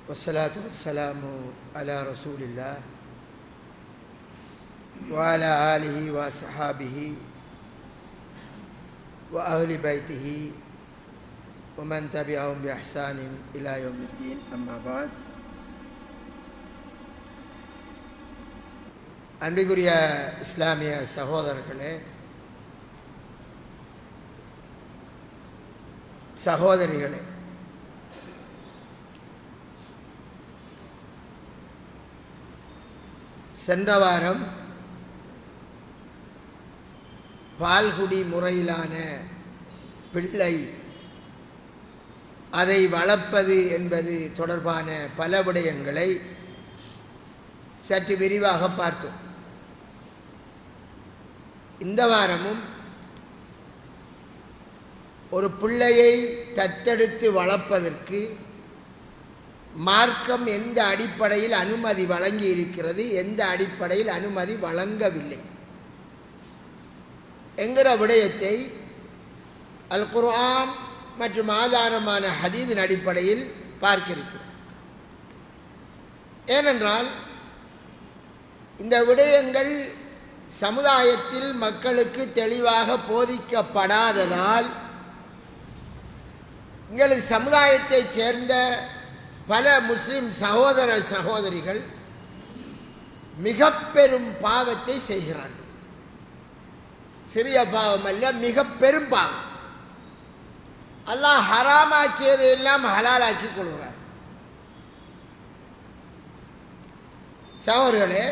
والصلاة والسلام على رسول الله وعلى آله وأصحابه وأهل بيته ومن تبعهم بإحسان إلى يوم الدين أما بعد அன்பிற்குரிய இஸ்லாமிய சகோதரர்களே, சகோதரிகளே, சென்ற வாரம் பால்குடி முறையிலான பிள்ளை அதை வளர்ப்பது என்பது தொடர்பான பல விடயங்களை சற்று விரிவாக பார்த்தோம். இந்த வாரமும் ஒரு பிள்ளையை தத்தெடுத்து வளர்ப்பதற்கு மார்க்கம் எந்த அடிப்படையில் அனுமதி வழங்கி இருக்கிறது, எந்த அடிப்படையில் அனுமதி வழங்கவில்லை என்கிற விடயத்தை அல் குர்ஆன் மற்றும் ஆதாரமான ஹதீஸின் அடிப்படையில் பார்க்க இருக்கிறோம். ஏனென்றால் இந்த விடயங்கள் சமுதாயத்தில் மக்களுக்கு தெளிவாக போதிக்கப்படாததால் எங்களது சமுதாயத்தைச் சேர்ந்த பல முஸ்லிம் சகோதர சகோதரிகள் மிக பெரும் பாவத்தை செய்கிறார்கள். சிறிய பாவம் அல்ல, மிக பெரும் பாவம். அல்லாஹ் ஹராமாக்கியதை எல்லாம் ஹலாலாக்கி கொள்கிறார். சகோதரர்களே,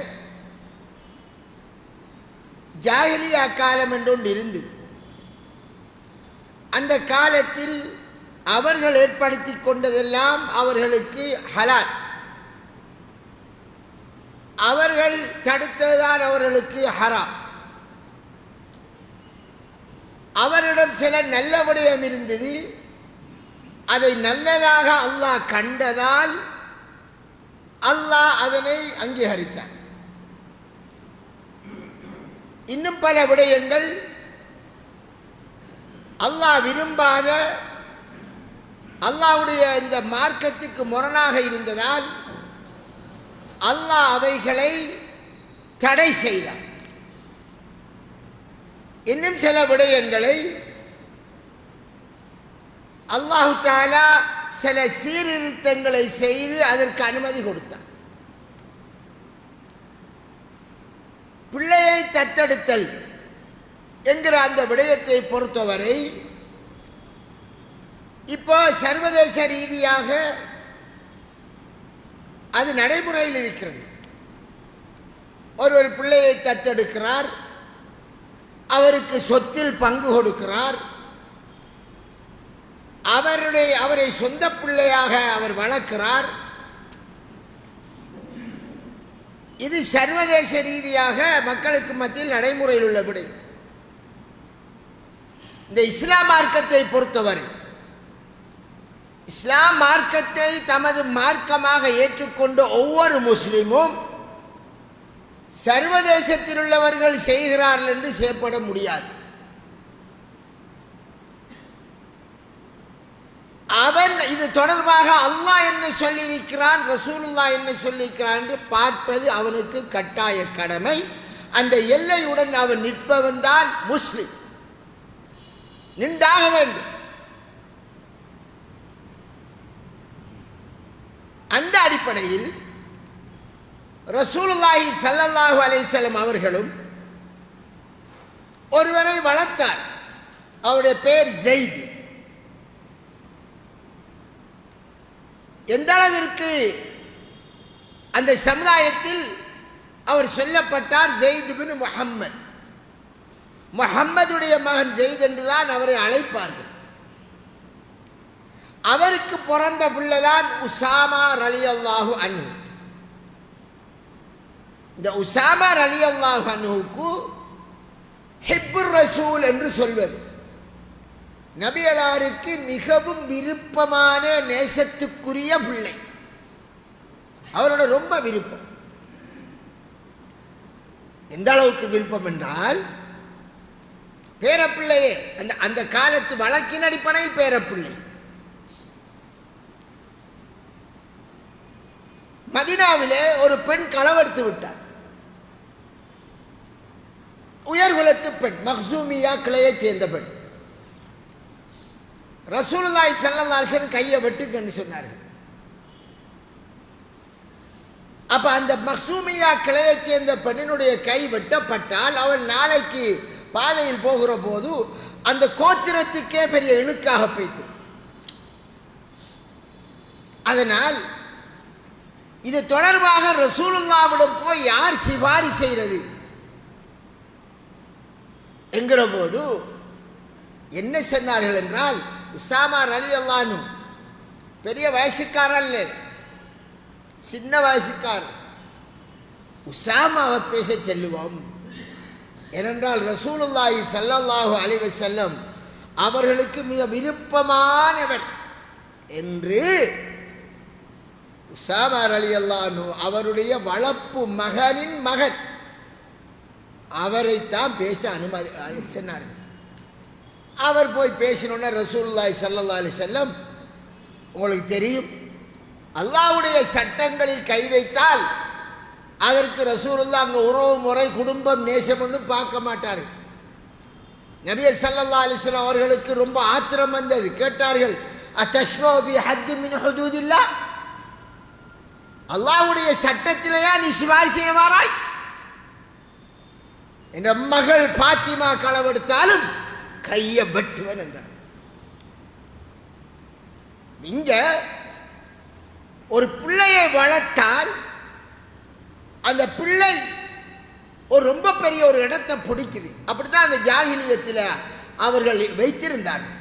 ஜாஹிலியா காலம் என்றொன்று இருந்து அந்த காலத்தில் அவர்கள் ஏற்படுத்தி கொண்டதெல்லாம் அவர்களுக்கு ஹலால், அவர்கள் தடுத்ததுதான் அவர்களுக்கு ஹராம். அவரிடம் சில நல்ல விடயம் இருந்தது, அதை நல்லதாக அல்லாஹ் கண்டதால் அல்லாஹ் அதனை அங்கீகரித்தார். இன்னும் பல விடயங்கள் அல்லாஹ் விரும்பாத, அல்லாஹ்வுடைய இந்த மார்க்கத்துக்கு முரணாக இருந்ததால் அல்லாஹ் அவைகளை தடை செய்தார். இன்னும் சில விடயங்களை அல்லாஹு தஆலா சில சீர்திருத்தங்களை செய்து அதற்கு அனுமதி கொடுத்தார். பிள்ளையை தத்தெடுத்தல் என்கிற அந்த விடயத்தை பொறுத்தவரை இப்போ சர்வதேச ரீதியாக அது நடைமுறையில் இருக்கிறது. ஒரு பிள்ளையை தத்தெடுக்கிறார், அவருக்கு சொத்தில் பங்கு கொடுக்கிறார், அவரை சொந்த பிள்ளையாக அவர் வளர்க்கிறார். இது சர்வதேச ரீதியாக மக்களுக்கு மத்தியில் நடைமுறையில் உள்ள விடயம். இந்த இஸ்லாம் மார்க்கத்தை பொறுத்தவரை, இஸ்லாம் மார்க்கத்தை தமது மார்க்கமாக ஏற்றுக்கொண்ட ஒவ்வொரு முஸ்லிமும் சர்வதேசத்தில் உள்ளவர்கள் செய்கிறார்கள் என்று செய்யப்பட முடியாது. அவன் இது தொடர்பாக அல்லாஹ் என்ன சொல்லியிருக்கிறான், ரசூலுல்லாஹ் என்ன சொல்லியிருக்கிறான் என்று பார்ப்பது அவனுக்கு கட்டாய கடமை. அந்த எல்லையுடன் அவன் நிற்பவன் தான் முஸ்லிம், நின்றாக வேண்டும். அந்த அடிப்படையில் ரசூலுல்லாஹி ஸல்லல்லாஹு அலைஹி வஸல்லம் அவர்களும் ஒருவரை வளர்த்தார். அவருடைய பெயர் ஸைத். எந்த அளவிற்கு அந்த சமுதாயத்தில் அவர் சொல்லப்பட்டார், ஸைத் பின் முஹம்மத், முஹம்மதுடைய மகன் ஸைத் என்றுதான் அவரை அழைப்பார்கள். அவருக்கு பிறந்த பிள்ளைதான் உசாமா ரலியல்லாஹு அன்ஹு. இந்த உசாமா ரலியல்லாஹு அன்ஹுக்கு ஹிப்புர் ரசூல் என்று சொல்வது, நபியலாருக்கு மிகவும் விருப்பமான நேசத்துக்குரிய பிள்ளை. அவரோட ரொம்ப விருப்பம். எந்த அளவுக்கு விருப்பம் என்றால், பேரப்பிள்ளையே அந்த காலத்து வழக்கின் அடிப்படையில் பேரப்பிள்ளை. மதீனாவிலே ஒரு பெண் களவெடுத்து விட்டார். உயர்குலத்து பெண், மக்சூமியா கிளையை சேர்ந்த பெண். ரசூலுல்லாஹி ஸல்லல்லாஹு அலைஹி வஸல்லம் கையை வெட்டுங்கன்னு சொன்னார்கள். அப்ப அந்த மக்சூமியா கிளையை சேர்ந்த பெண்ணினுடைய கை வெட்டப்பட்டால் அவள் நாளைக்கு பாதையில் போகிற போது அந்த கோத்திரத்துக்கே பெரிய இழுக்காக போய்த்து. அதனால் இது தொடர்பாக ரசூலுல்லாஹ்விடம் போய் யார் சிபாரிசு செய்கிறது என்கிற போது என்ன சொன்னார்கள் என்றால், உசாமா ரலியல்லாஹு அன்ஹு பெரிய வயசுக்காரர் இல்லை, சின்ன வயசுக்காரர். உசாமாவை பேச செல்லுவோம். ஏனென்றால் ரசூலுல்லாஹி ஸல்லல்லாஹு அலைஹி வஸல்லம் அவர்களுக்கு மிக விருப்பமானவர் என்று உசாமா ரலியல்லாஹு அன்ஹு அவருடைய வளர்ப்பு மகனின் மகன் அவரைத்தான் பேச அனுமதி சொன்னார். அவர் போய் பேசினோன்னா ரசூலுல்லாஹி ஸல்லல்லாஹு அலைஹி வஸல்லம், உங்களுக்கு தெரியும் அல்லாஹ்வுடைய சட்டங்களில் கை வைத்தால் அதற்கு ரசூலுல்லாஹ் அங்கே உறவு முறை குடும்பம் நேசம் ஒன்றும் பார்க்க மாட்டார்கள். நபியர் ஸல்லல்லாஹு அலைஹி வஸல்லம் அவர்களுக்கு ரொம்ப ஆத்திரம் வந்தது. கேட்டார்கள், அத்தஷ்வா பி ஹத்தி மின் ஹுதூதில்லாஹ், அல்லாஹ்வுடைய சட்டத்திலேயா நீ சிபாரிசு செய்ய வாராய்? என் மகள் பாத்திமா களவெடுத்தாலும் கையை வெட்டுவன் என்றார். இங்க ஒரு பிள்ளையை வளர்த்தால் அந்த பிள்ளை ஒரு ரொம்ப பெரிய ஒரு இடத்தை பிடிக்குது. அப்படித்தான் அந்த ஜாஹிலியத்தில் அவர்கள் வைத்திருந்தார்கள்.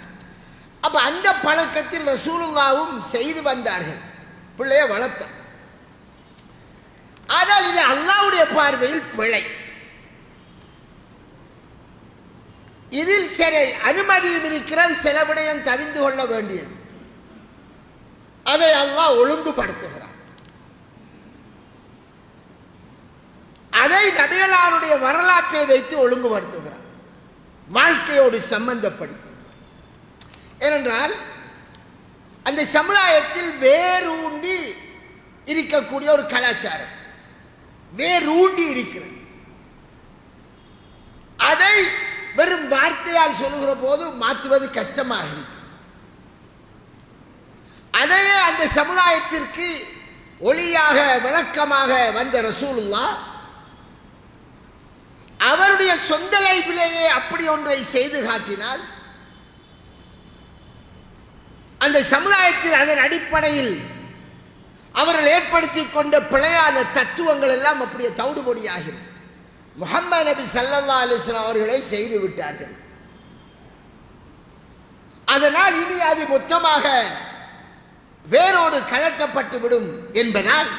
அப்ப அந்த பழக்கத்தில் ரசூலுல்லாவும் செய்து வந்தார்கள், பிள்ளையை வளர்த்த. ஆனால் இது அல்லாஹ்வுடைய பார்வையில் பிழை. இதில் சில அனுமதியும் இருக்கிறது, சில விடயம் தவிந்து கொள்ள வேண்டியது. அதை அல்லாஹ் ஒழுங்குபடுத்துகிறார். அதை நபிகளாருடைய வரலாற்றை வைத்து ஒழுங்குபடுத்துகிறார், வாழ்க்கையோடு சம்பந்தப்படுத்தி. ஏனென்றால் அந்த சமுதாயத்தில் வேரூண்டி இருக்கக்கூடிய ஒரு கலாச்சாரம் வேரூண்டி இருக்கிறது. அதை வெறும் வார்த்தையால் சொல்லுகிற போது மாற்றுவது கஷ்டமாக இருக்கு. அதையே அந்த சமுதாயத்திற்கு ஒளியாக விளக்கமாக வந்த ரசூலுல்லாஹ் அவருடைய சொந்த லைஃபிலேயே அப்படி ஒன்றை செய்து காட்டினால் அந்த சமுதாயத்தில் அதன் அடிப்படையில் அவர்கள் ஏற்படுத்தி கொண்ட பிழையான தத்துவங்கள் எல்லாம் அப்படியே தவிடுபொடியாகும். முஹம்மது நபி ஸல்லல்லாஹு அலைஹி வஸல்லம் அவர்களை செய்து விட்டார்கள். அதனால் இனி அது மொத்தமாக வேரோடு கலட்டப்பட்டு விடும் என்பதால்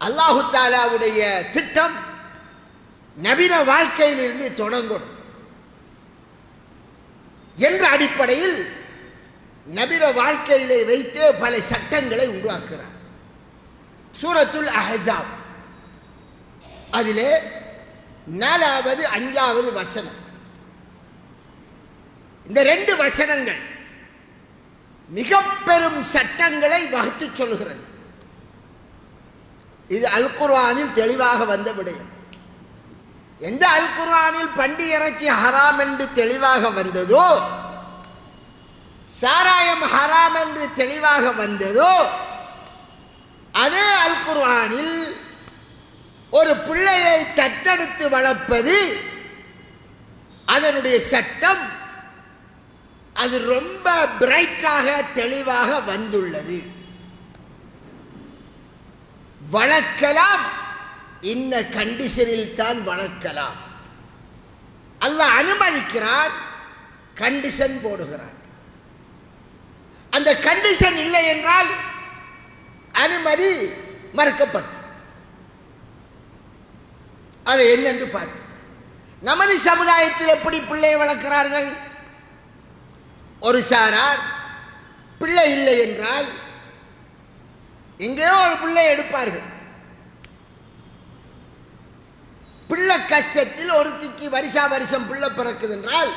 அல்லாஹு தஆலாவுடைய திட்டம் நபிர வாழ்க்கையிலிருந்து தொடங்கணும் என்ற அடிப்படையில் நபிர வாழ்க்கையிலே வைத்தே பல சட்டங்களை உருவாக்குகிறார். சூரத்துல் அஹ்ஸாப் அதிலே 4வது 5வது வசனம், இந்த 2 வசனங்கள் மிக பெரும் சட்டங்களை வகுத்து சொல்கிறது. இது அல் குர்ஆனில் தெளிவாக வந்த விடயம். எந்த அல் குர்ஆனில் பண்டி இறைச்சி ஹராம் என்று தெளிவாக வந்ததோ, சாராயம் ஹராம் என்று தெளிவாக வந்ததோ, அதே அல் குர்ஆனில் ஒரு பிள்ளையை தத்தெடுத்து வளர்ப்பது அதனுடைய சட்டம் அது ரொம்ப பிரைட்டாக தெளிவாக வந்துள்ளது. வளர்க்கலாம், இன்ன கண்டிஷனில் தான் வளர்க்கலாம். அல்லாஹ் அனுமதிக்கிறான், கண்டிஷன் போடுகிறான். அந்த கண்டிஷன் இல்லை என்றால் அனுமதி மறுக்கப்பட்டு அது என்னென்று பார்த்து நமது சமுதாயத்தில் எப்படி பிள்ளை வளர்க்கிறார்கள்? ஒரு சாரார் பிள்ளை இல்லை என்றால் எங்கேயோ ஒரு பிள்ளை எடுப்பார்கள். பிள்ளை கஷ்டத்தில் ஒருத்திக்கு வருஷா வருஷம் பிள்ளை பிறக்குது என்றால்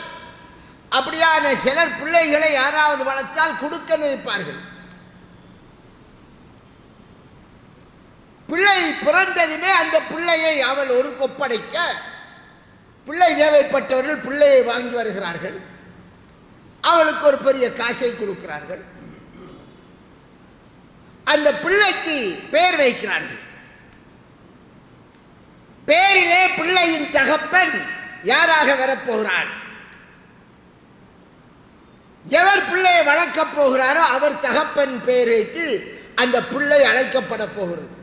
அப்படியான சிலர் பிள்ளைகளை யாராவது வளர்த்தால் கொடுக்க நினைப்பார்கள். பிறந்ததுமே அந்த பிள்ளையை அவள் ஒரு ஒப்படைக்க, பிள்ளை தேவைப்பட்டவர்கள் பிள்ளையை வாங்கி வருகிறார்கள். அவளுக்கு ஒரு பெரிய காசை கொடுக்கிறார்கள். அந்த பிள்ளைக்கு பெயர் வைக்கிறார்கள். பேரிலே பிள்ளையின் தகப்பன் யாராக வரப்போகிறார், எவர் பிள்ளையை வளர்க்கப் போகிறாரோ அவர் தகப்பன் பெயர் வைத்து அந்த பிள்ளை அழைக்கப்பட போகிறது.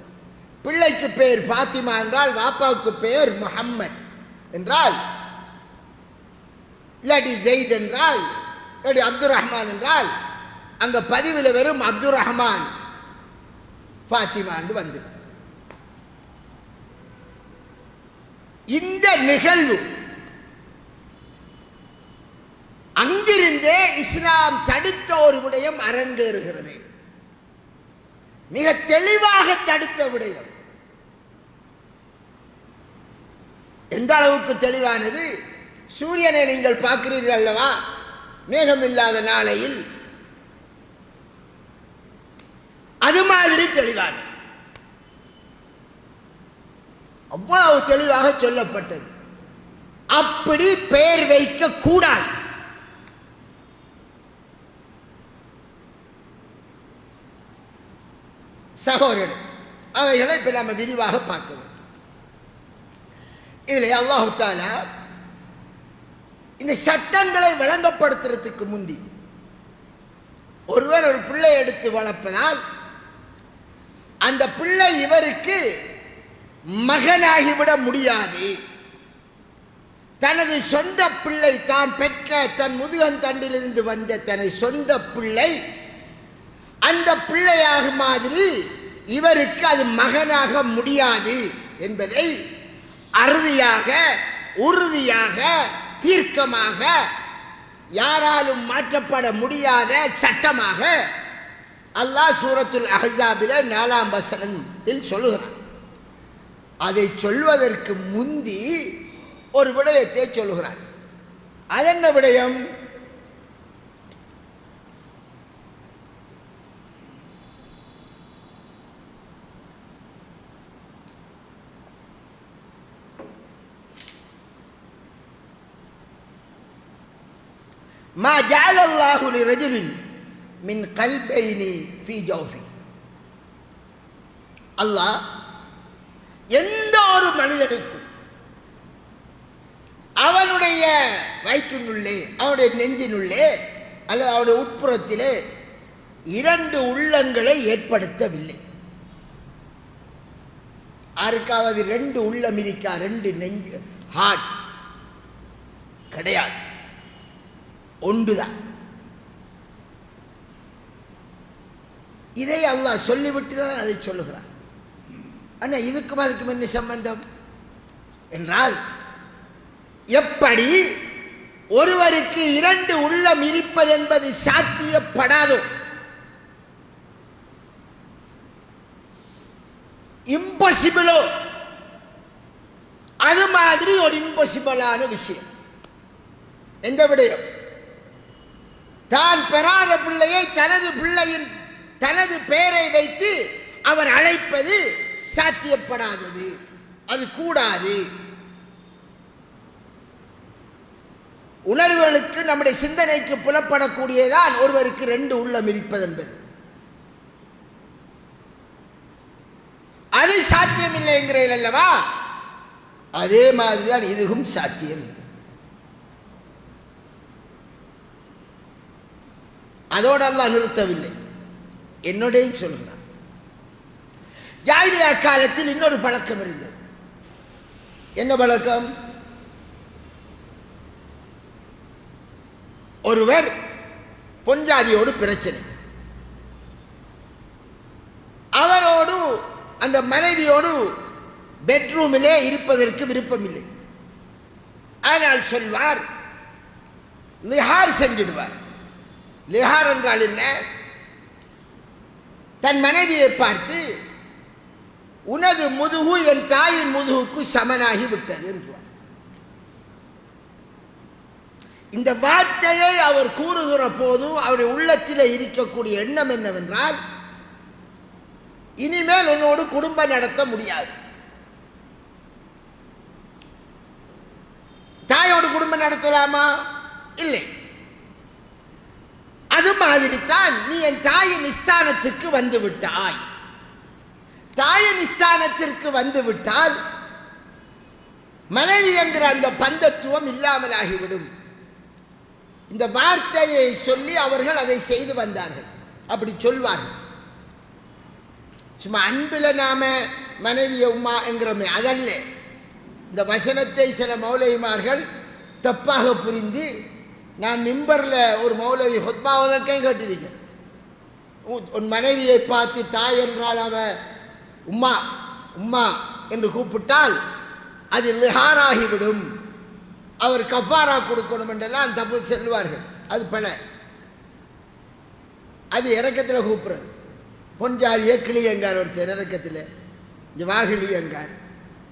பிள்ளைக்கு பெயர் பாத்திமா என்றால் வாப்பாவுக்கு பெயர் முஹம்மத் என்றால், இல்லாட்டி ஜெயித் என்றால், இல்லாட்டி அப்துல் ரஹ்மான் என்றால் அங்க பதிவில் வெறும் அப்துல் ரஹ்மான் பாத்திமா என்று வந்து. இந்த நிகழ்வு அங்கிருந்தே இஸ்லாம் தடுத்த ஒரு விடயம் அரங்கேறுகிறது. மிக தெளிவாக தடுத்த விடயம். எந்த அளவுக்கு தெளிவானது? சூரியனை நீங்கள் பார்க்கிறீர்கள் அல்லவா, மேகம் இல்லாத நாளையில் அது மாதிரி தெளிவானது. அவ்வளவு தெளிவாக சொல்லப்பட்டது. அப்படி பெயர் வைக்க கூடாது. சகோதரர், அவைகளை இப்ப நம்ம விரிவாக பார்க்க வேண்டும். இதில் அல்லாஹ் தஆலா இந்த சட்டங்களை விளங்கப்படுத்துறதுக்கு முந்தி, ஒருவர் ஒரு பிள்ளை எடுத்து வளர்ப்பதால் அந்த பிள்ளை இவருக்கு மகனாகிவிட முடியாது. தனது சொந்த பிள்ளை, தான் பெற்ற தன் முதுகன் தண்டிலிருந்து வந்த தனது சொந்த பிள்ளை அந்த பிள்ளையாக மாதிரி இவருக்கு அது மகனாக முடியாது என்பதை அறுதியாக, உறுதியாக, தீர்க்கமாக, யாராலும் மாற்றப்பட முடியாத சட்டமாக அல்லாஹ் சூரத்துல் அஹ்ஸாபில் 4ஆம் வசனத்தில் சொல்லுகிறான். அதை சொல்வதற்கு முந்தி ஒரு விடயத்தை சொல்லுகிறார். அதென்ன விடயம்? மா ஜஅலல்லாஹு லிரஜுலின் மின் கல்பைனி ஃபீ ஜௌஃபி. அல்லாஹ் எந்த ஒரு மனிதனுக்கும் அவனுடைய வயிற்றினுள்ளே, அவனுடைய நெஞ்சினுள்ளே அல்லது அவனுடைய உட்புறத்திலே 2 உள்ளங்களை ஏற்படுத்தவில்லை. யாருக்காவது 2 உள்ளம் இருக்கா? 2 நெஞ்சு, ஹார்ட் கிடையாது, ஒன்றுதான். இதை அல்லாஹ் சொல்லிவிட்டு தான் அதை சொல்லுகிறார். ஆனால் இதுக்கும் அதுக்கும் என்ன சம்பந்தம் என்றால், எப்படி ஒருவருக்கு 2 உள்ளம் இருப்பது என்பது சாத்தியப்படாதோ, இம்பாசிபிளோ, அது மாதிரி ஒரு இம்பாசிபிளான விஷயம். எந்த விடயம்? தான் பெறாத பிள்ளையை தனது பிள்ளையின் தனது பெயரை வைத்து அவர் அழைப்பது சாத்தியப்படாதது, அது கூடாது. உணர்வுகளுக்கு, நம்முடைய சிந்தனைக்கு புலப்படக்கூடியதான் ஒருவருக்கு 2 உள்ளம் இருப்பது என்பது. அது சாத்தியமில்லை என்கிறீர்கள் அல்லவா? அதே மாதிரிதான் இதுவும் சாத்தியம் இல்லை. அதோடு அல்லாஹ் நிறுத்தவில்லை, என்னோடையும் சொல்கிறான். ஜாஹிலியா காலத்தில் இன்னொரு பழக்கம் இருந்தது. என்ன பழக்கம்? ஒருவர் பொஞ்சாதியோடு பிரச்சனை, அவரோடு அந்த மனைவியோடு பெட்ரூமிலே இருப்பதற்கு விருப்பமில்லை. ஆனால் சொல்வார், லிஹார் செஞ்சிடுவார். லிஹார் என்றால் என்ன? தன் மனைவியை பார்த்து, உனது முதுகு என் தாயின் முதுகுக்கு சமனாகி விட்டது என்றார். இந்த வார்த்தையை அவர் கூறுகிற போது அவருடைய உள்ளத்தில் இருக்கக்கூடிய எண்ணம் என்னவென்றால், இனிமேல் உன்னோடு குடும்பம் நடத்த முடியாது. தாயோடு குடும்பம் நடத்தலாமா? இல்லை. அது மாதிரி தான் நீ என் தாயின் ஸ்தானத்திற்கு வந்து விட்டாய். தாயின் ஸ்தானத்திற்கு வந்து விட்டால் மனைவி என்கிற அந்த பந்தத்துவம் இல்லாமலாகிவிடும். இந்த வார்த்தையை சொல்லி அவர்கள் அதை செய்து வந்தார்கள். அப்படி சொல்வார்கள். சும்மா அன்பில் நாம மனைவிய உம்மா என்கிறோமே, அதல்ல. இந்த வசனத்தை சில மௌலவிமார்கள் தப்பாக புரிந்து, நான் மிம்பரில் ஒரு மௌலவி ஹுத்பாவதற்கையும் கேட்டிருக்கேன். உன் மனைவியை பார்த்து தாய் என்றால் அவ உம்மா உம்மா என்று கூப்பிட்டால் அது லிஹாராகிவிடும், அவர் கஃபாரா கொடுக்கணும் என்றெல்லாம் தப்பு சொல்லுவார்கள். அது பல. அது இறக்கத்தில் கூப்பிடுறது. பொஞ்சாதிய கிளியங்கார் ஒருத்தர் இறக்கத்தில் இந்த வாகிலியங்கார்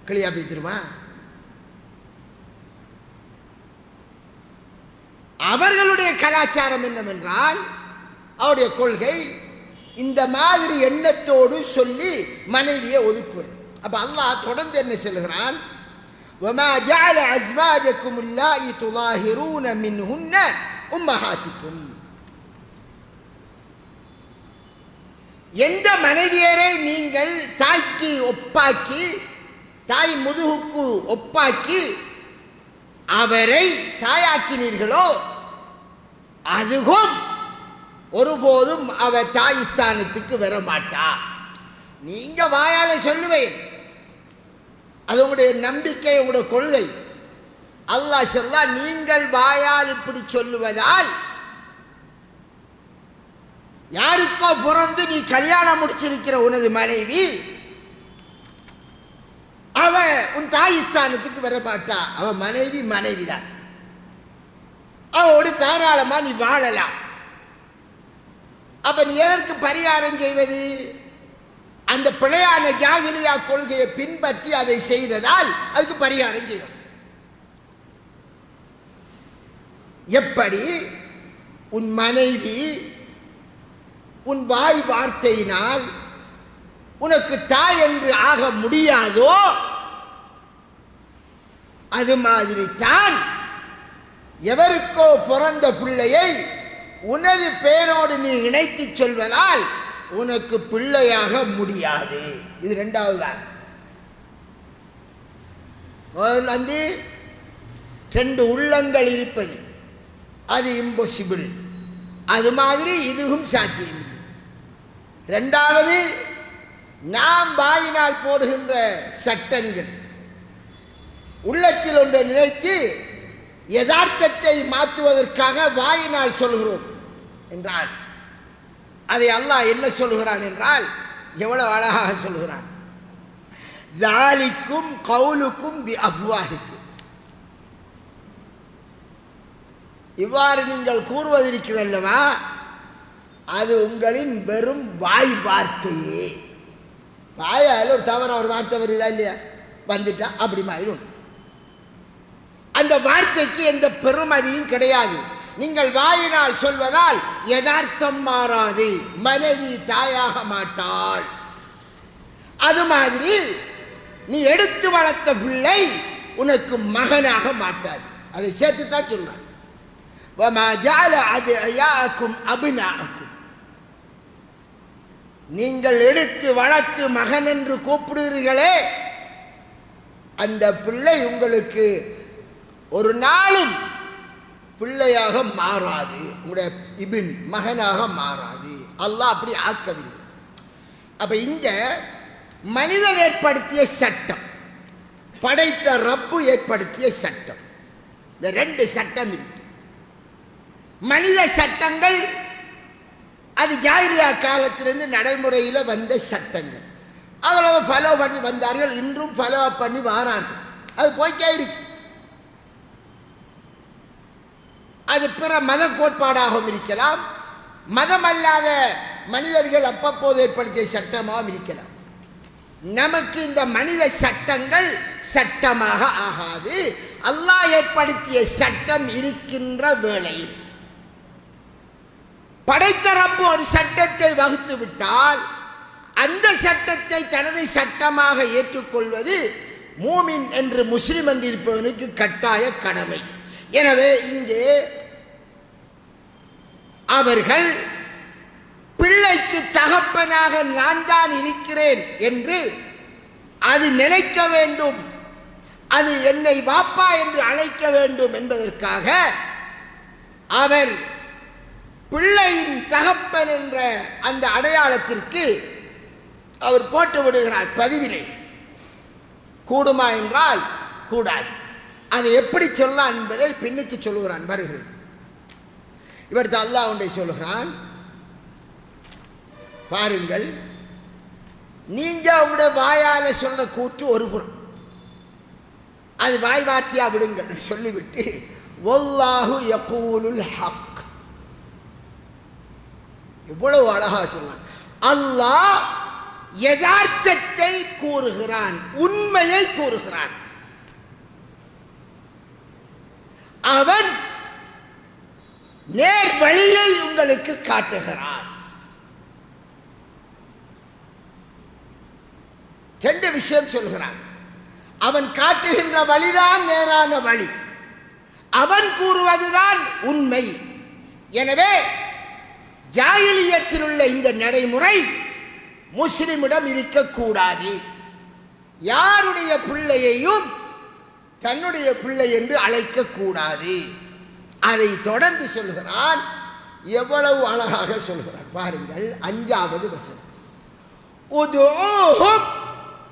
கிளியா பேத்திருமா? அவர்களுடைய கலாச்சாரம் என்னவென்றால், அவருடைய கொள்கை இந்த மாதிரி எண்ணத்தோடு சொல்லி மனைவியை ஒதுக்குவது. அப்ப அல்லாஹ் தொடர்ந்து என்ன சொல்கிறான்? وَمَا جَعَلَ أَزْوَاجَكُمُ اللَّائِي تُظَاهِرُونَ مِنْهُنَّ أُمَّهَاتِكُمْ. எந்த மனைவியரை நீங்கள் தாய்க்கு ஒப்பாக்கி, தாய் முதுகுக்கு ஒப்பாக்கி அவரை தாயாக்கினீர்களோ அதுவும் ஒருபோதும் அவ தாய் ஸ்தானத்துக்கு வர மாட்டா. நீங்க வாயால சொல்லுவேன், அது உங்களுடைய நம்பிக்கை, உங்களுடைய கொள்கை. அல்லாஹ் சொல்ல, நீங்கள் வாயால் இப்படி சொல்லுவதால் யாருக்கோ பிறந்து நீ கல்யாணம் முடிச்சிருக்கிற உனது மனைவி அவ உன் தாய் ஸ்தானத்துக்கு வர மாட்டா. அவ மனைவி மனைவிதான். அவளோடு தாராளமா நீ வாழலாம். அப்ப நீ எதற்கு பரிகாரம் செய்வது? அந்த பிழையான ஜாகிலியா கொள்கையை பின்பற்றி அதை செய்ததால் அதுக்கு பரிகாரம் செய்யும். எப்படி உன் மனைவி உன் வாய் வார்த்தையினால் உனக்கு தாய் என்று ஆக முடியாதோ, அது மாதிரி தான் எவருக்கோ பிறந்த பிள்ளையை உனது பேரோடு நீ இணைத்து சொல்வதால் உனக்கு பிள்ளையாக முடியாது. இது இரண்டாவது தான். வந்து ரெண்டு உள்ளங்கள் இருப்பது அது இம்பாசிபிள். அது மாதிரி இதுவும் சாத்தியம். இரண்டாவது, நாம் வாயினால் போடுகின்ற சட்டங்கள் உள்ளத்தில் ஒன்றை நினைத்து யதார்த்தத்தை மாற்றுவதற்காக வாயினால் சொல்கிறோம் என்றால் அதை அல்லாஹ் என்ன சொல்கிறான் என்றால், எவ்வளவு அழகாக சொல்கிறான். ذَلِكُمْ قَوْلُكُمْ بِأَفْوَاهِكُمْ. இவ்வாறு நீங்கள் கூறுவதிருக்கிறல்லவா, அது உங்களின் வெறும் வாய் வார்த்தையே. வாயால் ஒரு தவற ஒரு வார்த்தை வருதா இல்லையா? வந்துட்டா அப்படி மாறிடும். அந்த வார்த்தைக்கு எந்த பெருமதியும் கிடையாது. நீங்கள் வாயினால் சொல்வதால் யதார்த்தம் மாறாது. மனைவி தாயாக மாட்டாள். அது மாதிரி நீ எடுத்து வளர்த்த பிள்ளை உனக்கு மகனாக மாட்டாது. அதை சேர்த்துத்தான் சொல்றார். وَمَا جَعَلَ أَدْعِيَاءَكُمْ أَبْنَاءَكُمْ. நீங்கள் எடுத்து வளர்த்து மகன் என்று கூப்பிடுகிறீர்களே, அந்த பிள்ளை உங்களுக்கு ஒரு நாளும் பிள்ளையாக மாறாது. உங்களுடைய இபின் மகனாக மாறாது. அல்லாஹ் அப்படி ஆக்கவில்லை. அப்ப இங்க மனிதன் ஏற்படுத்திய சட்டம், படைத்த ரப்பு ஏற்படுத்திய சட்டம், இந்த ரெண்டு சட்டம் இருக்கு. மனித சட்டங்கள் அது ஜாகிலியா காலத்திலிருந்து நடைமுறையில் வந்த சட்டங்கள். அவ்வளவு ஃபாலோ பண்ணி வந்தார்கள், இன்றும் ஃபாலோ பண்ணி வாரார்கள். அது போய்க்கே இருக்கு. அது பிற மத கோட்பாடாகவும் இருக்கலாம், மதம் அல்லாத மனிதர்கள் அப்பப்போது ஏற்படுத்திய சட்டமாகவும் இருக்கலாம். நமக்கு இந்த மனித சட்டங்கள் சட்டமாக ஆகாது. அல்லாஹ் ஏற்படுத்திய சட்டம் இருக்கின்ற வேளையில் படைத்த ரப்பு ஒரு சட்டத்தை வகுத்து விட்டால் அந்த சட்டத்தை தனது சட்டமாக ஏற்றுக்கொள்வது மூமின் என்று முஸ்லிம் என்று இருப்பவனுக்கு கட்டாய கடமை. எனவே இங்கே அவர்கள் பிள்ளைக்கு தகப்பனாக நான் தான் இருக்கிறேன் என்று அது நினைக்க வேண்டும், அது என்னை வாப்பா என்று அழைக்க வேண்டும் என்பதற்காக அவர் பிள்ளையின் தகப்பன் என்ற அந்த அடையாளத்திற்கு அவர் போட்டு விடுகிறார் பதிவிலே. கூடுமா என்றால் கூடாது. அதை எப்படி சொல்லலாம் என்பதை பின்னுக்கு சொல்லுகிறான், வருகிறேன். இவர்த்து அல்லாஹ் ஒன்றை சொல்லுகிறான், பாருங்கள், நீங்க உங்களுடைய வாயால சொல்ற கூற்று ஒரு புறம், அது வாய் வார்த்தையா விடுங்கள் சொல்லிவிட்டு வல்லாஹு யகூலுல் ஹக், இவ்வளவு அழகா சொன்னான். அல்லாஹ் யதார்த்தத்தை கூறுகிறான், உண்மையை கூறுகிறான். அவன் நேர் வழியை உங்களுக்கு காட்டுகிறான். ரெண்டு விஷயம் சொல்கிறான். அவன் காட்டுகின்ற வழிதான் நேரான வழி, அவன் கூறுவதுதான் உண்மை. எனவே ஜாகிலியத்தில் உள்ள இந்த நடைமுறை முஸ்லிமிடம் இருக்கக்கூடாது. யாருடைய பிள்ளையையும் தன்னுடைய பிள்ளை என்று அழைக்கக்கூடாது. அதை தொடர்ந்து சொல்கிறான், எவ்வளவு அழகாக சொல்கிறான் பாருங்கள். 5வது வசனம், உதுஊஹும்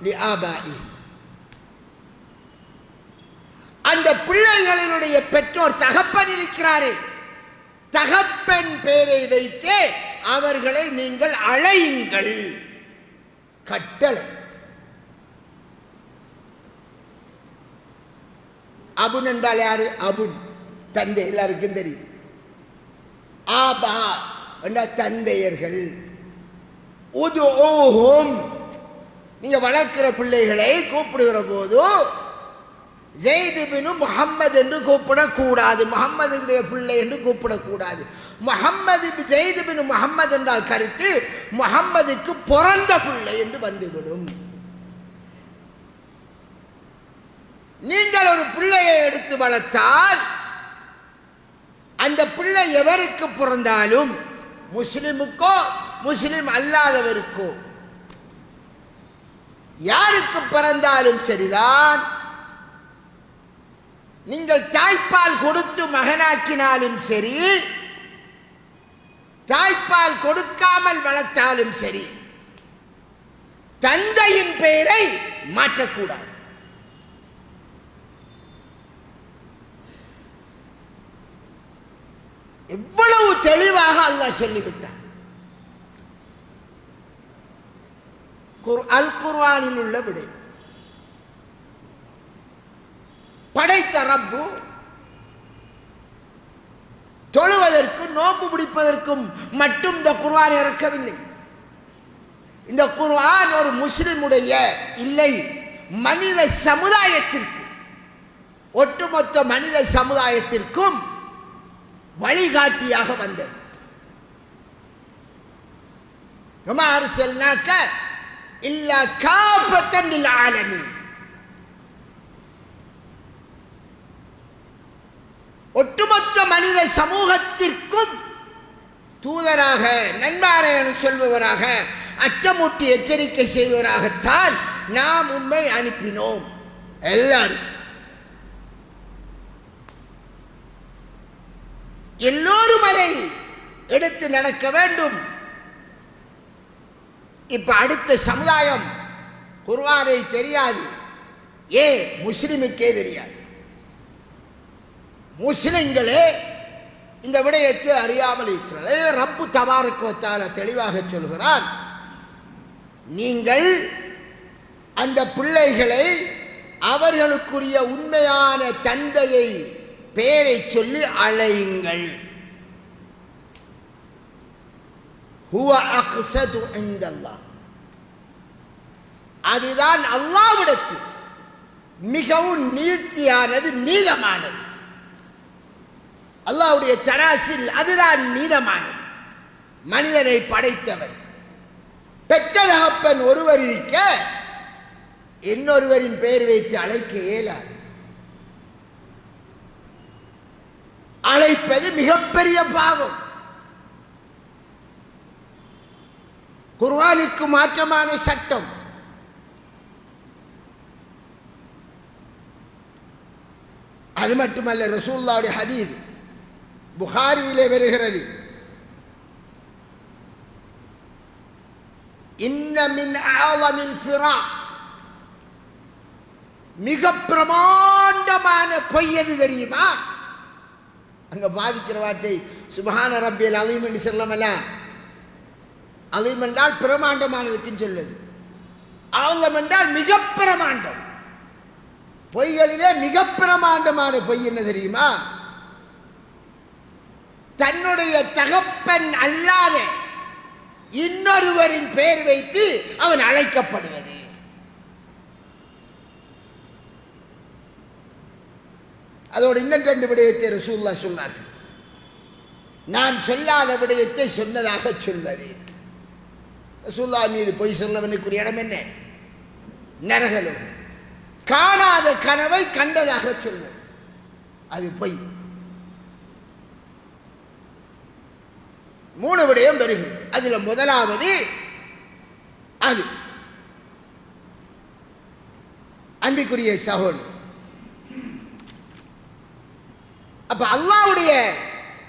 லிஆபாஇ, அந்த பிள்ளைகளினுடைய பெற்றோர் தகப்பன் இருக்கிறாரே, தகப்பன் பேரை வைத்தே அவர்களை நீங்கள் அழையுங்கள். கட்டளை. அபுன் என்றால் யாரு? அபுன் தந்தை, எல்லாருக்கும் தெரியும். ஆபா என்ற தந்தையர்கள். உதுஊஹும், நீங்க வளர்க்கிற பிள்ளைகளை கூப்பிடுகிற போது ஜெயித் பின் முஹம்மது என்று கூப்பிடக்கூடாது, முஹம்மதுடைய பிள்ளை என்று கூப்பிடக்கூடாது. முஹம்மது ஜெயித் பின் முஹம்மது என்றால் கருத்து முஹம்மதுக்கு பிறந்த பிள்ளை என்று வந்துவிடும். நீங்கள் ஒரு பிள்ளையை எடுத்து வளர்த்தால் அந்த பிள்ளை எவருக்கு பிறந்தாலும், முஸ்லிமுக்கோ முஸ்லிம் அல்லாதவருக்கோ யாருக்கு பிறந்தாலும் சரிதான், நீங்கள் தாய்ப்பால் கொடுத்து மகனாக்கினாலும் சரி, தாய்ப்பால் கொடுக்காமல் வளர்த்தாலும் சரி, தந்தையின் பெயரை மாற்றக்கூடாது. எவ்வளவு தெளிவாக அல்லாஹ் சொல்லிவிட்டார். அல் குர்ஆனில் உள்ள விடை. படைத்த ரப்பு தொழுவதற்கும் நோன்பு பிடிப்பதற்கும் மட்டும் இந்த குர்ஆன் இறக்கவில்லை. இந்த குர்ஆன் ஒரு முஸ்லிமுடைய இல்லை, மனித சமுதாயத்திற்கு, ஒட்டுமொத்த மனித சமுதாயத்திற்கும் வழிகாட்டியாக வந்தது. வமா அர்ஸல்னாக இல்லா காஃபத்தன் லில் ஆலமீன், ஒட்டுமொத்த மனித சமூகத்திற்கும் தூதராக, நன்மாராயணம் சொல்பவராக, அச்சமூட்டி எச்சரிக்கை செய்வராகத்தான் நாம் உம்மை அனுப்பினோம். எல்லாரும் எல்லோரும் அதை எடுத்து நடக்க வேண்டும். இப்ப அடுத்த சமுதாயம் குர்ஆனை தெரியாது, முஸ்லிமுக்கே தெரியாது. முஸ்லிம்களே இந்த விடயத்தை அறியாமல் இருக்கிறார். ரப்பு தபாரக வ தஆலா தெளிவாக சொல்கிறான், நீங்கள் அந்த பிள்ளைகளை அவர்களுக்குரிய உண்மையான தந்தையை பெயரை சொல்லி அழையுங்கள். ஹுவ அக்ஸது இன்தல்லாஹ், அதுதான் அல்லாஹ்விடத்தில் மிகவும் நீதியானது, நீதமானது. அல்லாஹ்வுடைய தராசில் அதுதான் நீதமானது. மனிதனை படைத்தவன், பெற்ற தகப்பன் ஒருவர் இருக்க இன்னொருவரின் பெயர் வைத்து அழைக்க இயலாது. அழைப்பது மிகப்பெரிய பாவம். குர்ஆனுக்கு மாற்றமான சட்டம். அது மட்டுமல்ல, ரசூலுல்லாஹ்வுடைய ஹதீஸ் புகாரியிலே வருகிறது, இன்ன மின் அஅலமில் ஃபிரா, மிக பிரமாண்டமான பொய் எது தெரியுமா? அங்க பாவிக்கிற வார்த்தை சுப்ஹான ரப்பியல் அலீம் என்று சொல்லமல்ல. அலீம் என்றால் பிரமாண்டமானதுக்கு சொல்லுது. அஅலம் என்றால் மிக பிரமாண்டம். பொய்களிலே மிக பிரமாண்டமான பொய் என்ன தெரியுமா? தன்னுடைய தகப்பன் அல்லாத இன்னொருவரின் பெயர் வைத்து அவன் அழைக்கப்படுவது. அதோடு இன்னும் 2 விடயத்தை ரசூலுல்லாஹ் சொன்னார்கள். நான் சொல்லாத விடயத்தை சொன்னதாக சொல்வது. ரசூலுல்லாஹ் மீது பொய் சொல்லவனுக்குரிய இடம் என்ன? நரகலோகம். காணாத கனவை கண்டதாக சொல்வது அது பொய். 3 விடயம் வருகிறது. அதுல முதலாவது அது அன்பிற்குரிய சகோதரர், அப்ப அல்லாஹ்வுடைய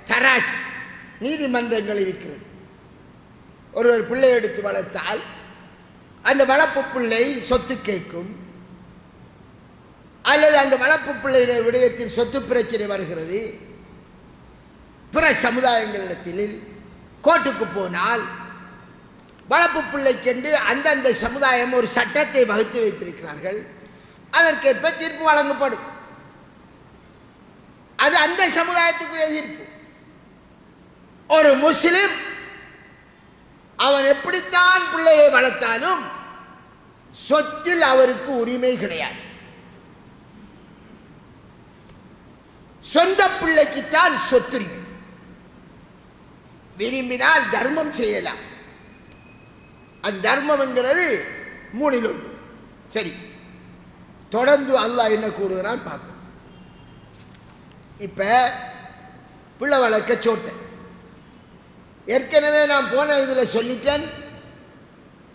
தராஸ் நீதிமன்றங்கள் இருக்கிறது. ஒருவர் பிள்ளை எடுத்து வளர்த்தால் அந்த வளர்ப்பு பிள்ளை சொத்து கேட்கும், அல்லது அந்த வளர்ப்பு பிள்ளை விடயத்தில் சொத்து பிரச்சனை வருகிறது. பிற சமுதாயங்களிடத்தில் கோர்ட்டுக்கு போனால் வளர்ப்பு பிள்ளைக்கென்று அந்தந்த சமுதாயம் ஒரு சட்டத்தை வகுத்து வைத்திருக்கிறார்கள். அதற்கேற்ப தீர்ப்பு வழங்கப்படும். அது அந்த சமுதாயத்துக்குரிய தீர்ப்பு. ஒரு முஸ்லிம் அவன் எப்படித்தான் பிள்ளையை வளர்த்தாலும் சொத்தில் அவருக்கு உரிமை கிடையாது. சொந்த பிள்ளைக்குத்தான் சொத்து. விரும்பினால் தர்மம் செய்யலாம். அது தர்மம் என்கிறது 3 சரி. தொடர்ந்து அல்லாஹ் என்ன கூறுகிறான் பார்ப்போம். இப்ப பிள்ளை வளர்க்க சோட்டேன். ஏற்கனவே நான் போன இதில் சொல்லிட்டேன்,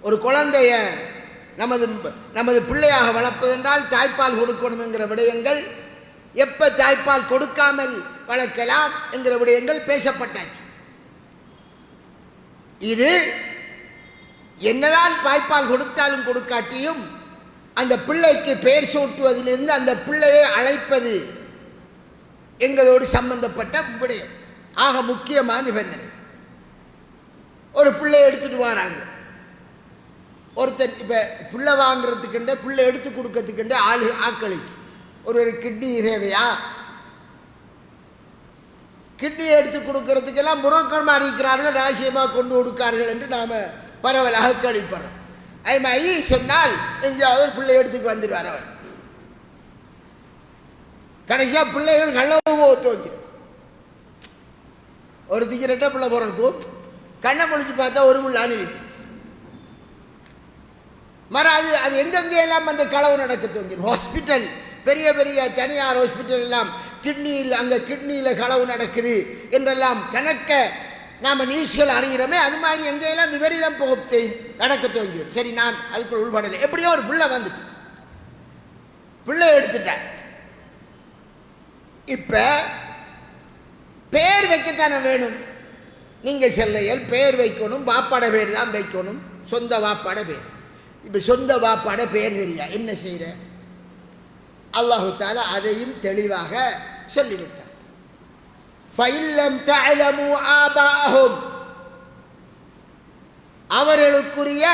ஒரு குழந்தைய நமது பிள்ளையாக வளர்ப்பதென்றால் தாய்ப்பால் கொடுக்கணும் என்கிற விடயங்கள், எப்ப தாய்ப்பால் கொடுக்காமல் வளர்க்கலாம் என்கிற விடயங்கள் பேசப்பட்டாச்சு. இது என்னதான் தாய்ப்பால் கொடுத்தாலும் கொடுக்காட்டியும் அந்த பிள்ளைக்கு பெயர் சூட்டுவதிலிருந்து அந்த பிள்ளையை அழைப்பது எங்களோடு சம்பந்தப்பட்ட விடயம். ஆக முக்கியமான நிபந்தனை. ஒரு பிள்ளை எடுத்துட்டு வராங்க. ஒருத்தர் இப்ப பிள்ளை வாங்குறதுக்குண்டே பிள்ளை எடுத்து கொடுக்கறதுக்குண்டே ஆக்களிக்கு ஒரு கிட்னி தேவையா? கிட்னி எடுத்து கொடுக்கறதுக்கெல்லாம் புரோக்கர்மா இருக்கிறார்கள், ரகசியமாக கொண்டு கொடுக்கார்கள் என்று நாம பரவலாக கேள்விப்படுறோம். அது மாதிரி சொன்னால் எங்கேயாவது ஒரு பிள்ளை எடுத்துக்கு வந்துடுவார். அவர் கடைசியா பிள்ளைகள் கள்ளவோ தோங்கிடும். ஒரு திக்கிறட்ட பிள்ளை பிறக்கும், கண்ணை முடிச்சு பார்த்தா ஒரு பிள்ளான்னு மர அது எங்கெங்கெல்லாம் அந்த களவு நடக்க தோங்கிடும். ஹாஸ்பிட்டல், பெரிய பெரிய தனியார் ஹாஸ்பிட்டல் எல்லாம் கிட்னியில், அங்கே கிட்னியில் களவு நடக்குது என்றெல்லாம் கணக்க நாம் நியூஸ்கள் அறிகிறோமே, அது மாதிரி எங்கெல்லாம் விபரீதம் நடக்க துவங்கிடும். சரி, நான் அதுக்குள் உள்படலை. எப்படியோ ஒரு பிள்ளை வந்துட்டு பிள்ளை எடுத்துட்டேன். இப்ப பேர் வைக்கத்தானே வேணும். நீங்க செல்லையல் பேர் வைக்கணும், வாப்பாட பேர் தான் வைக்கணும், சொந்த வாப்பாட பேர். இப்ப சொந்த வாப்பாட பேர் தெரியா, என்ன செய்யற? அல்லாஹு தஆலா அதையும் தெளிவாக சொல்லிவிட்டார். ஃபைல்லம் தஅலமு ஆபாஹும், அவர்களுக்குரிய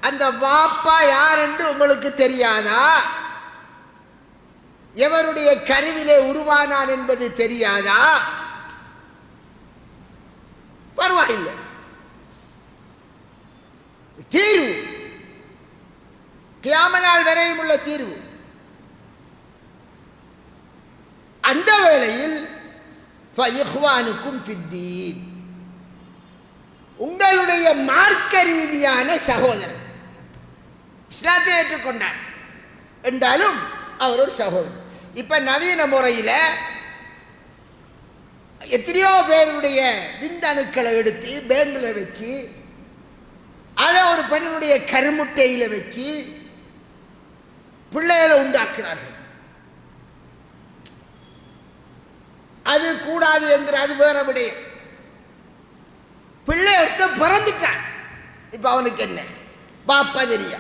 அந்த வாப்பா யார் என்று உங்களுக்கு தெரியாதா? எவருடைய கருவிலே உருவானான் என்பது தெரியாதா? பரவாயில்லை, தீர்வு கியாமத் நாள் வரையும் உள்ள தீர்வு. அந்த வேளையில் ஃபஇஹ்வானுக்கும் ஃபித்தீன், உங்களுடைய மார்க்க ரீதியான சகோதரர், இஸ்லாத்தை ஏற்றுக்கொண்டார் என்றாலும் அவர் ஒரு சகோதரர். இப்ப நவீன முறையில் எத்தனையோ பேருடைய விந்தணுக்களை எடுத்து பேங்கில் வச்சு அதை ஒரு பெண்ணுடைய கருமுட்டையில வச்சு பிள்ளைகளை உண்டாக்குறார்கள். அது கூடாது என்கிற அது வேற விடயம். பிள்ளை எடுத்து பிறந்துட்டான், இப்ப அவனுக்கு என்ன பாப்பா தெரியா.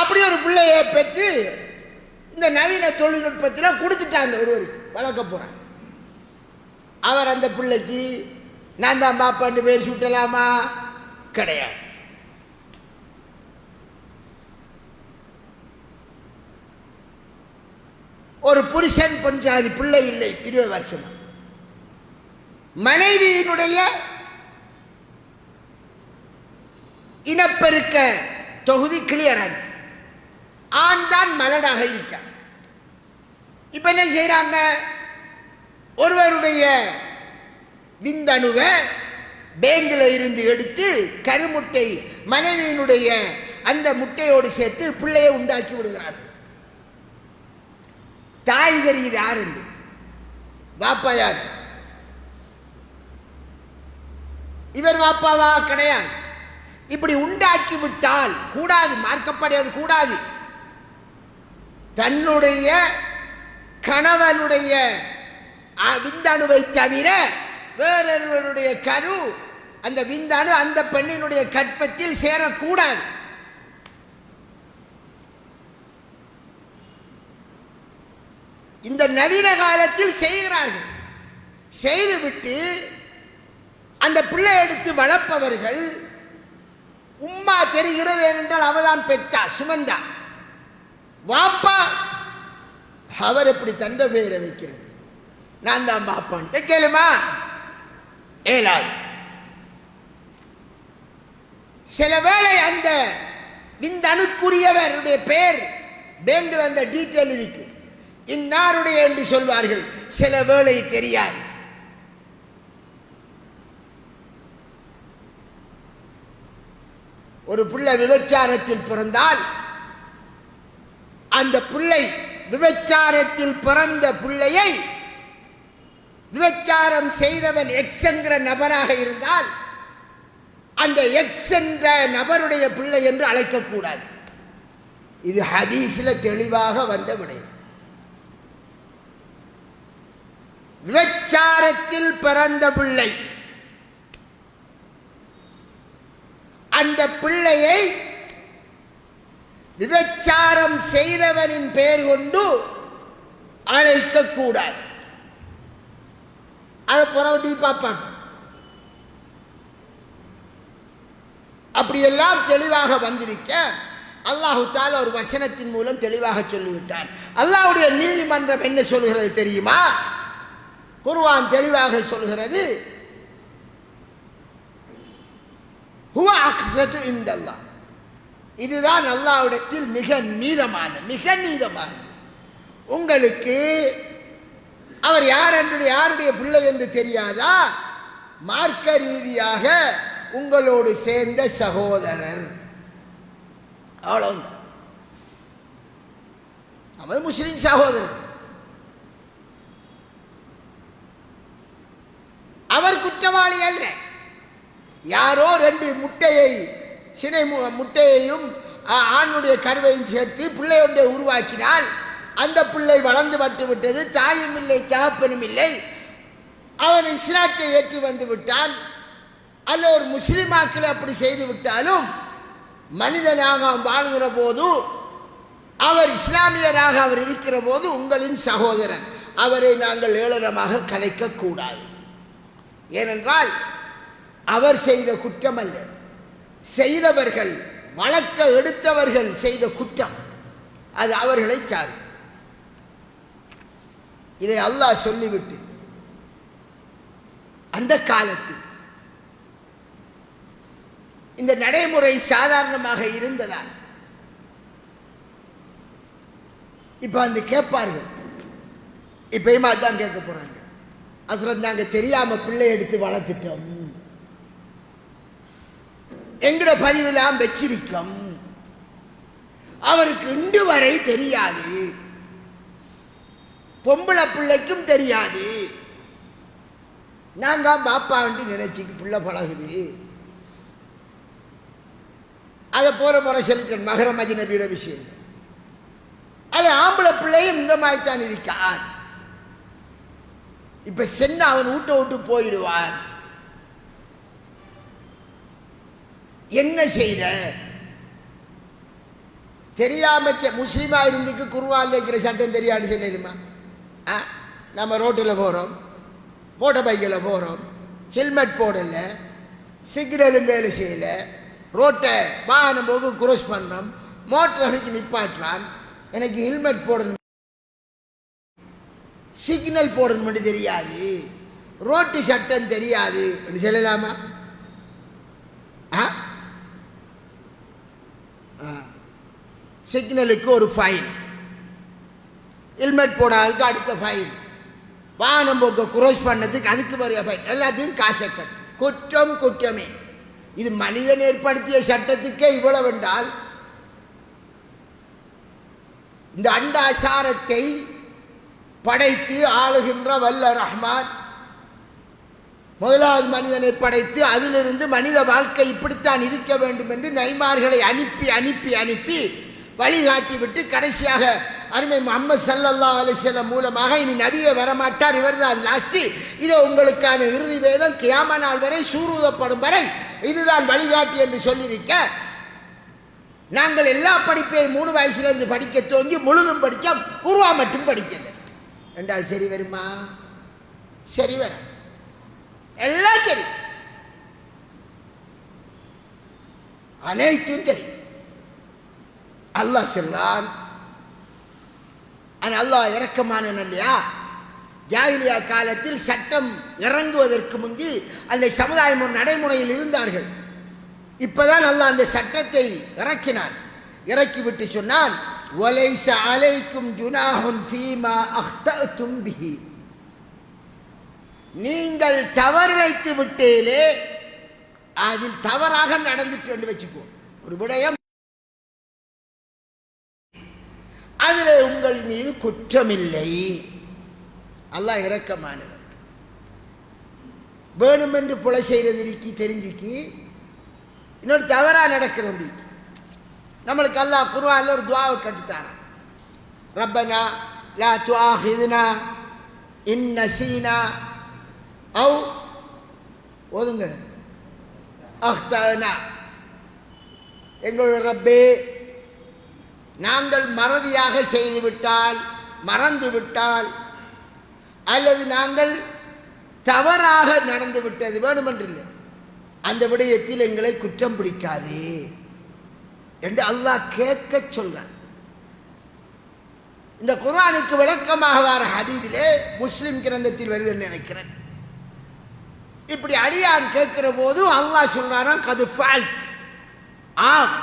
அப்படி ஒரு பிள்ளையை பெற்று இந்த நவீன தொழில்நுட்பத்தில் கொடுத்துட்டாங்க, ஒருவருக்கு வளர்க்க போறாங்க. அவர் அந்த பிள்ளைக்கு நான் தான் பாப்பான்னு பேர் சுட்டலாமா? கிடையாது. ஒரு புருஷன் பஞ்சாதி பிள்ளை இல்லை 20 வருஷமா, மனைவியினுடைய இனப்பெருக்க தொகுதி கிளியரா இருக்கு, ஆண் தான் மலடாக இருக்க. இப்ப என்ன செய்யறாங்க? ஒருவருடைய விந்தணுவை பேங்கில் இருந்து எடுத்து கருமுட்டை மனைவியினுடைய அந்த முட்டையோடு சேர்த்து பிள்ளையை உண்டாக்கி விடுகிறார்கள். தாய் தெரியுது யாரு, வாப்பா யார்? இவர் வாப்பாவா? கிடையாது. இப்படி உண்டாக்கி விட்டால் கூடாது, மார்க்கப்படையாது, கூடாது. தன்னுடைய கணவனுடைய விந்தணுவை தவிர வேறொருவருடைய கரு அந்த விந்தணு அந்த பெண்ணினுடைய கற்பத்தில் சேரக்கூடாது. இந்த நவீன காலத்தில் செய்கிறார்கள். செய்துவிட்டு அந்த பிள்ளை எடுத்து வளர்ப்பவர்கள் உம்மா தெரிகிறது என்றால் அவதான் பெத்தா சுமந்தா, வாப்பா அவர் எப்படி தந்த பெயரை வைக்கிறது? நான் தான் பாப்பான் வைக்கலுமா? ஏலாது. சில வேளை அந்த விந்தணுக்குரியவருடைய பெயர் பேங்கில் அந்த டீட்டெயில் இருக்கு, இன்னாருடைய என்று சொல்வார்கள். சில வேளை தெரியாது. ஒரு பிள்ளை விபச்சாரத்தில் பிறந்தால் அந்த பிள்ளை விபச்சாரத்தில் பிறந்த பிள்ளையை விபச்சாரம் செய்தவன் எக்ஸ் என்கிற நபராக இருந்தால் அந்த எக்ஸ் என்ற நபருடைய பிள்ளை என்று அழைக்கக்கூடாது. இது ஹதீஸில் தெளிவாக வந்த விடயம். விபச்சாரத்தில் பிறந்த பிள்ளை, அந்த பிள்ளையை விபச்சாரம் செய்தவனின் பெயர் கொண்டு அழைக்கக்கூடாது. அதை புறவட்டி பார்ப்பாங்க. அப்படியெல்லாம் தெளிவாக வந்திருக்க அல்லாஹு தஆலா ஒரு வசனத்தின் மூலம் தெளிவாக சொல்லிவிட்டான். அல்லாஹ்வுடைய நீதிமன்றம் என்ன சொல்கிறது தெரியுமா? குர்ஆன் தெளிவாக சொல்கிறது, ஹுவ அக்ஸது இன்தல்லாஹ், இதுதான் அல்லாஹ்விடத்தில் மிக நீதமான. உங்களுக்கு அவர் யார் என்று யாருடைய பிள்ளை என்று தெரியாதா? மார்க்க ரீதியாக உங்களோடு சேர்ந்த சகோதரர், அவ்வளவுதான். நமது முஸ்லிம் சகோதரர், அவர் குற்றவாளி அல்ல. யாரோ 2 முட்டையை சினை முட்டையையும் ஆணுடைய கருவையும் சேர்த்து பிள்ளை ஒன்றை உருவாக்கினால் அந்த பிள்ளை வளர்ந்து பட்டு விட்டது, தாயும் இல்லை தகப்பனும் இல்லை, அவன் இஸ்லாத்தை ஏற்றி வந்து விட்டான். அல்ல ஒரு முஸ்லிமாக்களை அப்படி செய்து விட்டாலும் மனிதனாக வாழ்கிற போது, அவர் இஸ்லாமியராக அவர் இருக்கிற போது உங்களின் சகோதரன், அவரை நாங்கள் ஏளனமாக கலைக்க கூடாது. ஏனென்றால் அவர் செய்த குற்றம் அல்ல, செய்தவர்கள் வழக்க எடுத்தவர்கள் செய்த குற்றம், அது அவர்களை சாரும். இதை அல்லாஹ் சொல்லிவிட்டு அந்த காலத்தில் இந்த நடைமுறை சாதாரணமாக இருந்ததால் இப்ப வந்து கேட்பார்கள். இப்பயுமா தான் கேட்க போறாங்க, அஸ்ரத் நாங்க தெரியாம பிள்ளை எடுத்து வளர்த்துட்டோம், எங்கட பதிவெல்லாம் வச்சிருக்கோம். அவருக்கு இன்று வரை தெரியாது, பொம்பளை பிள்ளைக்கும் தெரியாது. நாங்க பாப்பா வந்து நினைச்சிக்கு பிள்ளை பழகுது. அதை போற முறை சொல்லிட்டேன் மகரம் அஜ்நபியோட விஷயம். அது ஆம்பளை பிள்ளையும் இந்த மாதிரி தான் இருக்கான். இப்ப சென்ன அவன் வீட்டை விட்டு போயிடுவான். என்ன செய்யற தெரியாம முஸ்லீமா இருந்துக்கு குர்ஆன்ல இருக்கிற சட்டம் தெரியாது சொல்லிடுமா? நம்ம ரோட்டில் போகிறோம், மோட்டர் பைக்கில் போகிறோம், ஹெல்மெட் போடல, சிக்னலும் வேலை செய்யல, ரோட்டை வாகனம் போக குரோஸ் பண்ணுறோம், மோட்டர் டிராஃபிக் நிப்பாட்டுறான், எனக்கு ஹெல்மெட் போடணும் சிக்னல் போடணும் மட்டும் தெரியாது, ரோட்டு சட்டம் தெரியாது சொல்லலாமா? சிக்னலுக்கு ஒரு ஃபைன், ஹெல்மெட் போடாததுக்கு அடுத்த ஃபைன், வாகனம் போக்க குரோஸ் பண்ணதுக்கு அதுக்கு வரைய ஃபைன், எல்லாத்தையும் காசை கட்டு. குற்றம் குற்றமே. இது மனிதன் ஏற்படுத்திய சட்டத்துக்கே இவ்வளவு என்றால் இந்த அண்டாசாரத்தை படைத்து ஆளுகின்ற வல்ல ரஹ்மான் முதலாவது மனிதனை படைத்து அதிலிருந்து மனித வாழ்க்கை இப்படித்தான் இருக்க வேண்டும் என்று நபிமார்களை அனுப்பி அனுப்பி அனுப்பி வழிகாட்டி விட்டு கடைசியாக அருமை முஹம்மது ஸல்லல்லாஹு அலைஹி வஸல்லம் மூலமாக இனி நபியே வரமாட்டார், இவர்தான் லாஸ்ட், இதோ உங்களுக்கான இறுதி வேதம் கியாம நாள் வரை சூரூதப்படும் வரை இதுதான் வழிகாட்டி என்று சொல்லியிருக்க, நாங்கள் எல்லா படிப்பையும் 3 வயசுலேருந்து படிக்க துவங்கி முழுதும் படித்தோம், குர்ஆ மட்டும் படிக்கல என்றால் சரி வருமா? சரி வர எல்லாம் தெரியும், அனைத்தும் தெரியும். அல்லாஹ் சொல்லான், அல்லாஹ் இரக்கமானவன் இல்லையா? ஜாஹிலியா காலத்தில் சட்டம் இறங்குவதற்கு முந்தி அந்த சமுதாயம் ஒரு நடைமுறையில் இருந்தார்கள். இப்பதான் அல்லாஹ் அந்த சட்டத்தை இறக்கினான். இறக்கிவிட்டு சொன்னான், வலைஸ அலைக்கும் ஜுனாஹுன் ஃபீமா அக்தஅதும் பிஹி, நீங்கள் தவறிழைத்து விட்டேலே அதில் தவறாக நடந்துட்டு என்று வச்சுக்கோ, ஒரு விடயம் அதில் உங்கள் மீது குற்றமில்லை. அல்லாஹ் இரக்கமானவர். வேணுமென்று புலை செய்யறதுக்கு தெரிஞ்சுக்கி இன்னொரு தவறா நடக்கிறது. நம்மளுக்கு அல்லாஹ் குர்ஆன்ல ஒரு துஆவை கற்றுத்தாரான், ரப்பனா லா துஆஹிதுனா இன் நஸீனா அவ் ஓதுங்க அக்தனா, எங்களுடைய ரப்பே நாங்கள் மறதியாக செய்துவிட்டால், மறந்து விட்டால், அல்லது நாங்கள் தவறாக நடந்து விட்டது வேணுமென்றில்லை, அந்த விடயத்தில் எங்களை குற்றம் பிடிக்காது என்று அல்லாஹ் கேட்க சொல்றான். இந்த குர்ஆனுக்கு விளக்கமாக வர ஹதீஸிலே முஸ்லிம் கிரந்தத்தில் வருதுன்னு நினைக்கிறேன். இப்படி அடியான் கேட்கிற போது அல்லாஹ் சொல்றான், கது ஃபால்ட், ஆம்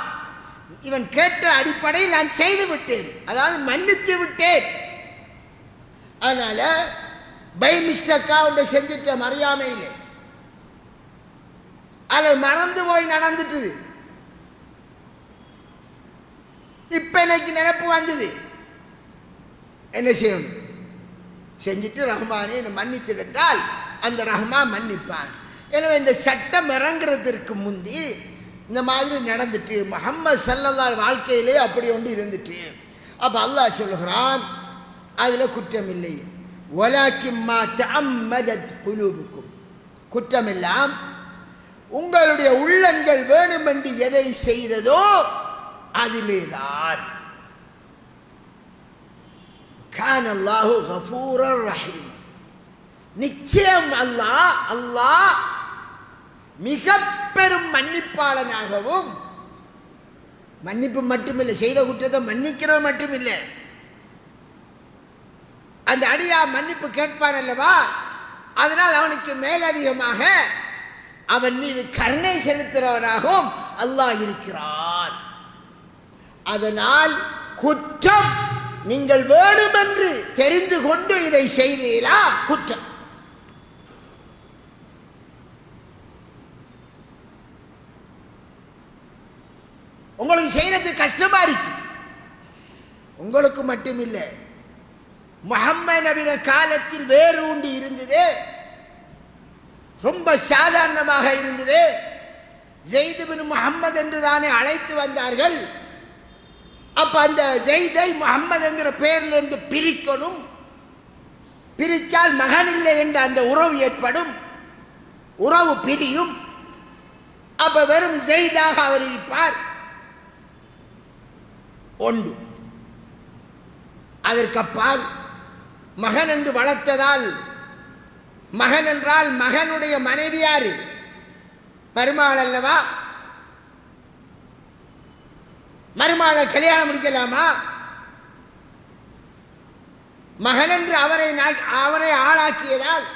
இவன் கேட்ட அடிப்படையில் நான் செய்து விட்டேன், அதாவது மன்னித்து விட்டேன். அதனால பை மிஸ்டேக்கா ஒன்றை செஞ்சுட்ட மறியாமையிலே, அதை மறந்து போய் நடந்துட்டுது. இப்ப எனக்கு நினைப்பு வந்தது, என்ன செய்யணும்? செஞ்சுட்டு ரஹ்மானே என்னை மன்னித்து விட்டால் அந்த ரஹ்மான் மன்னிப்பான். எனவே இந்த சட்டம் இறங்குறதற்கு முந்தி இந்த மாதிரி நடந்துட்டு முஹம்மது ஸல்லல்லாஹு வாழ்க்கையிலே அப்படி ஒன்று இருந்துட்டு, அப்ப அல்லாஹ் சொல்லுகிறான் அதில் குற்றம் இல்லை. வலாக்கின் மா தஅம்மதத் குலூபுக்கும், குற்றமெல்லாம் உங்களுடைய உள்ளங்கள் வேணுமென்று எதை செய்ததோ அதிலேதான். கான அல்லாஹு கஃபூரர் ரஹீம், நிச்சயம் அல்லாஹ் மிக பெரும் மன்னிப்பாளனாகவும், மன்னிப்பு மட்டுமில்லை, செய்த குற்றத்தை மன்னிக்கிறது மட்டுமில்லை, அந்த அடியா மன்னிப்பு கேட்பான் அல்லவா, அதனால் அவனுக்கு மேலதிகமாக அவன் மீது கருணை செலுத்துகிறவனாகவும் அல்லாஹ் இருக்கிறான். அதனால் குற்றம் நீங்கள் வேண்டுமென்று தெரிந்து கொண்டு இதை செய்தீர்களா குற்றம். உங்களுக்கு செய்யறதுக்கு கஷ்டமா இருக்கு. உங்களுக்கு மட்டுமில்லை, முஹம்மது நபிய காலத்தில் வேறு உண்டு இருந்தது, ரொம்ப சாதாரணமாக இருந்தது. ஜெயித் பின் முஹம்மது என்று தானே அழைத்து வந்தார்கள். அப்ப அந்த ஜெயிதை முஹம்மது என்கிற பெயரிலிருந்து பிரிக்கணும். பிரித்தால் மகன் இல்லை என்ற அந்த உறவு ஏற்படும், உறவு பிரியும். அப்ப வெறும் ஜெயிதாக அவர் இருப்பார். ஒன்று. அதற்கப்பால் மகன் என்று வளர்த்ததால், மகன் என்றால் மகனுடைய மனைவி யாரு? மருமகள் அல்லவா? மருமகளை கல்யாணம் முடிக்கலாமா? மகன் என்று அவரை ஆளாக்கியதால்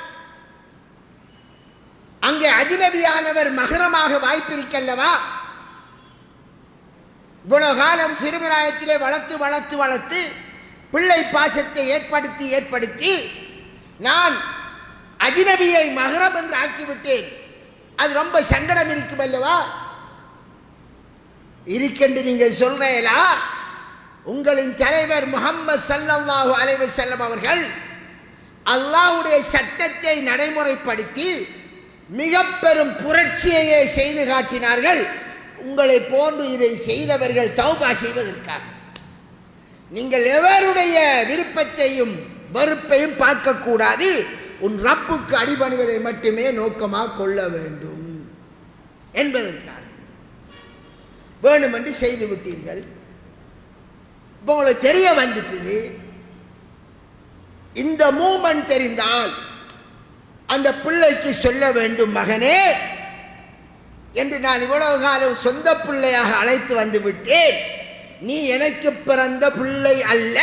அங்கே அஜ்னபியானவர் மகரமாக வாய்ப்பிருக்கல்லவா? இவ்வளவு காலம் சிறுபிராயத்திலே வளர்த்து வளர்த்து வளர்த்து பிள்ளை பாசத்தை ஏற்படுத்தி ஏற்படுத்தி நான் அஜ்னபியை மகரம் என்று ஆக்கிவிட்டேன். அது ரொம்ப சங்கடம் இருக்கும் அல்லவா? இருக்கென்று நீங்கள் சொல்றீங்களா? உங்களின் தலைவர் முஹம்மது ஸல்லல்லாஹு அலைஹி வஸல்லம் அவர்கள் அல்லாஹ்வுடைய சட்டத்தை நடைமுறைப்படுத்தி மிக பெரும் புரட்சியையே செய்து காட்டினார்கள். உங்களை போன்று இதை செய்தவர்கள் தௌபா செய்வதற்காக. நீங்கள் எவருடைய விருப்பத்தையும் வெறுப்பையும் பார்க்கக்கூடாது, உன் ரப்புக்கு அடிபணிவதை மட்டுமே நோக்கமாக கொள்ள வேண்டும் என்பதற்காக வேணுமென்று செய்து விட்டீர்கள். இப்போ உங்களுக்கு தெரிய வந்துட்டு, இந்த மூமெண்ட் தெரிந்தால் அந்த பிள்ளைக்கு சொல்ல வேண்டும், மகனே என்று நான் இவ்வளவு காலம் சொந்த பிள்ளையாக அழைத்து வந்து விட்டேன். நீ எனக்கு பிறந்த பிள்ளை அல்ல,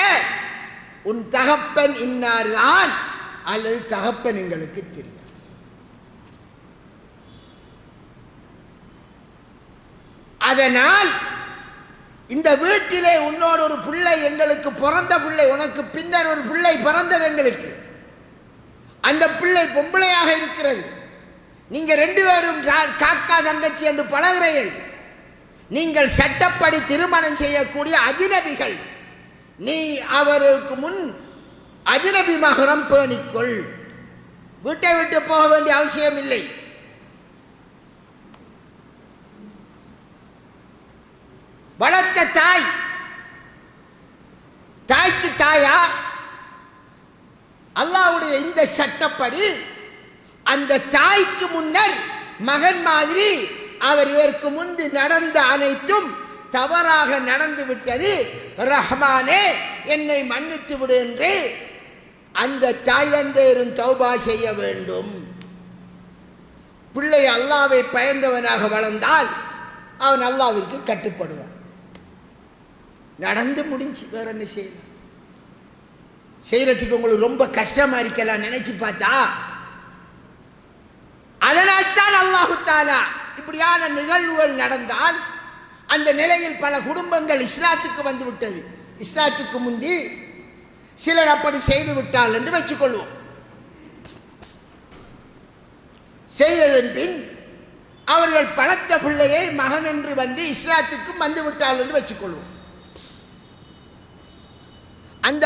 உன் தகப்பன் இன்னார்தான், அல்லது தகப்பன் எங்களுக்கு தெரியும். அதனால் இந்த வீட்டிலே உன்னோடு ஒரு பிள்ளை, எங்களுக்கு பிறந்த பிள்ளை, உனக்கு பின்னர் ஒரு பிள்ளை பிறந்தது எங்களுக்கு. அந்த பிள்ளை பொம்பளையாக இருக்கிறது. நீங்க ரெண்டு பேரும் காக்கா தங்கச்சி என்று பழகிறீர்கள். நீங்கள் சட்டப்படி திருமணம் செய்யக்கூடிய அஜ்னபிகள். நீ அவருக்கு முன் அஜ்னபி மஹரம் பேணிக்கொள். வீட்டை விட்டு போக வேண்டிய அவசியம் இல்லை. வளர்த்த தாய், தாய்க்கு தாயா? அல்லாஹ்வுடைய இந்த சட்டப்படி அந்த தாய்க்கு முன்னர் மகன் மாதிரி அவர் இதற்கு முன்பு நடந்த அனைத்தும் தவறாக நடந்து விட்டது, ரஹ்மானே என்னை மன்னித்து விடு என்று அந்த தாய் தந்தையரும் தௌபா செய்ய வேண்டும். பிள்ளை அல்லாஹ்வை பயந்தவனாக வளர்ந்தால் அவன் அல்லாஹ்விற்கு கட்டுப்படுவான். நடந்து முடிஞ்சு, வேற என்ன செய்யலாம்? செய்யறதுக்கு உங்களுக்கு ரொம்ப கஷ்டமா இருக்கலாம் நினைச்சு பார்த்தா. அதனால்தான் அல்லாஹு தஆலா இப்படியான நிகழ்வுகள் நடந்தால் அந்த நிலையில் பல குடும்பங்கள் இஸ்லாத்துக்கு வந்து விட்டது. இஸ்லாத்துக்கு முந்தி சிலர் அப்படி செய்து விட்டால் என்று வச்சுக்கொள்வோம். செய்ததன் பின் அவர்கள் பலத்த பிள்ளையை மகன் என்று வந்து இஸ்லாத்துக்கு வந்து விட்டால் என்று வச்சுக்கொள்வோம். அந்த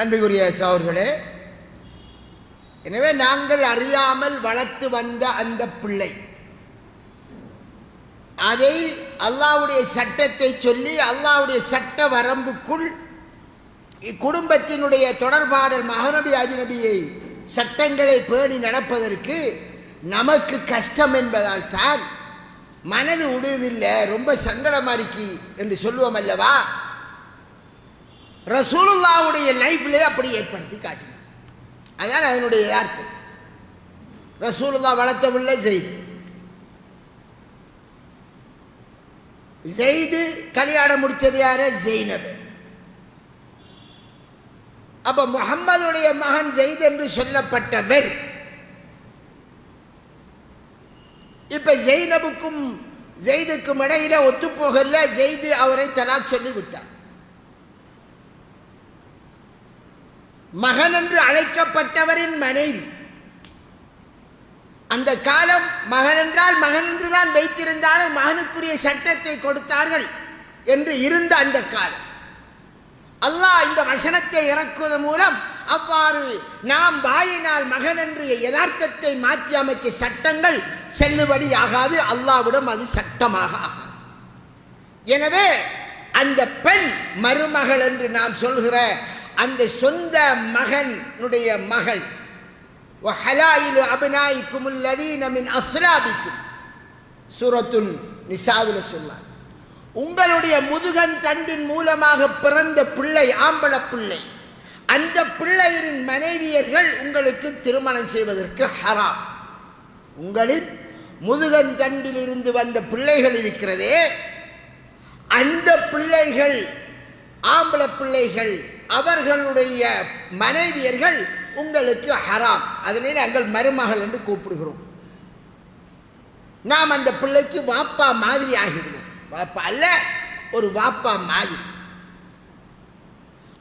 அன்புக்குரிய சகோதரர்களே, எனவே நாங்கள் அறியாமல் வளர்த்து வந்த அந்த பிள்ளை அதை அல்லாஹ்வுடைய சட்டத்தை சொல்லி அல்லாஹ்வுடைய சட்ட வரம்புக்குள் குடும்பத்தினுடைய தொடர்பாடல் மகநபி அஜ்நபியை சட்டங்களை பேணி நடப்பதற்கு நமக்கு கஷ்டம் என்பதால் தான் மனது உடுவதில்லை, ரொம்ப சங்கடமாக இருக்கு என்று சொல்லுவோம் அல்லவா. ரசூலுல்லாஹ்வுடைய லைஃப்லே அப்படி ஏற்படுத்தி காட்டினார். அதான் அதனுடைய யதார்த்தம். ரசூலுல்லாஹ் வளர்த்த பிள்ளை ஜெயிது கல்யாணம் முடிச்சது யாரு? ஜெயினப். அப்ப முஹம்மதுடைய மகன் ஜெயித் என்று சொல்லப்பட்டவர் இப்ப ஜெயினபுக்கும் ஜெயிதுக்கும் இடையில ஒத்துப்போகல. ஜெயிது அவரை தலாக் சொல்லி விட்டார். மகன் என்று அழைக்கப்பட்டவரின் மனைவி, அந்த காலம் மகன் என்றால் மகன் என்றுதான் வைத்திருந்தாலும் மகனுக்குரிய சட்டத்தை கொடுத்தார்கள் என்று இருந்த அந்த காலம் அல்லாஹ் இந்த வசனத்தை இறக்குவதன் மூலம் அவ்வாறு நாம் வாயினால் மகன் என்று யதார்த்தத்தை மாற்றி அமைச்ச சட்டங்கள் செல்லுபடியாகாது. அல்லாஹ்விடம் அது சட்டமாக ஆகாது. எனவே அந்த பெண் மருமகள் என்று நாம் சொல்கிற அந்த சொந்த மகனுடைய மகள் வஹலாயிலு அப்னாயிக்கும் அல்லதீன மின் அஸ்லாபிக்கும் சூரத்துல் நிசாவில் சொன்னார். உங்களுடைய முதுகன் தண்டின் மூலமாக பிறந்த பிள்ளை, ஆம்பள பிள்ளை, அந்த பிள்ளையின் மனைவியர்கள் உங்களுக்கு திருமணம் செய்வதற்கு ஹராம். உங்களின் முதுகன் தண்டில் இருந்து வந்த பிள்ளைகள் இருக்கிறதே, அந்த பிள்ளைகள் ஆம்பள பிள்ளைகள் அவர்களுடைய மனைவியர்கள் உங்களுக்கு ஹராம். அதனை நாங்கள் மருமகள் என்று கூப்பிடுகிறோம். நாம் அந்த பிள்ளைக்கு வாப்பா மாதிரி ஆகிடுவோம். வாப்பா அல்ல, ஒரு வாப்பா மாதிரி.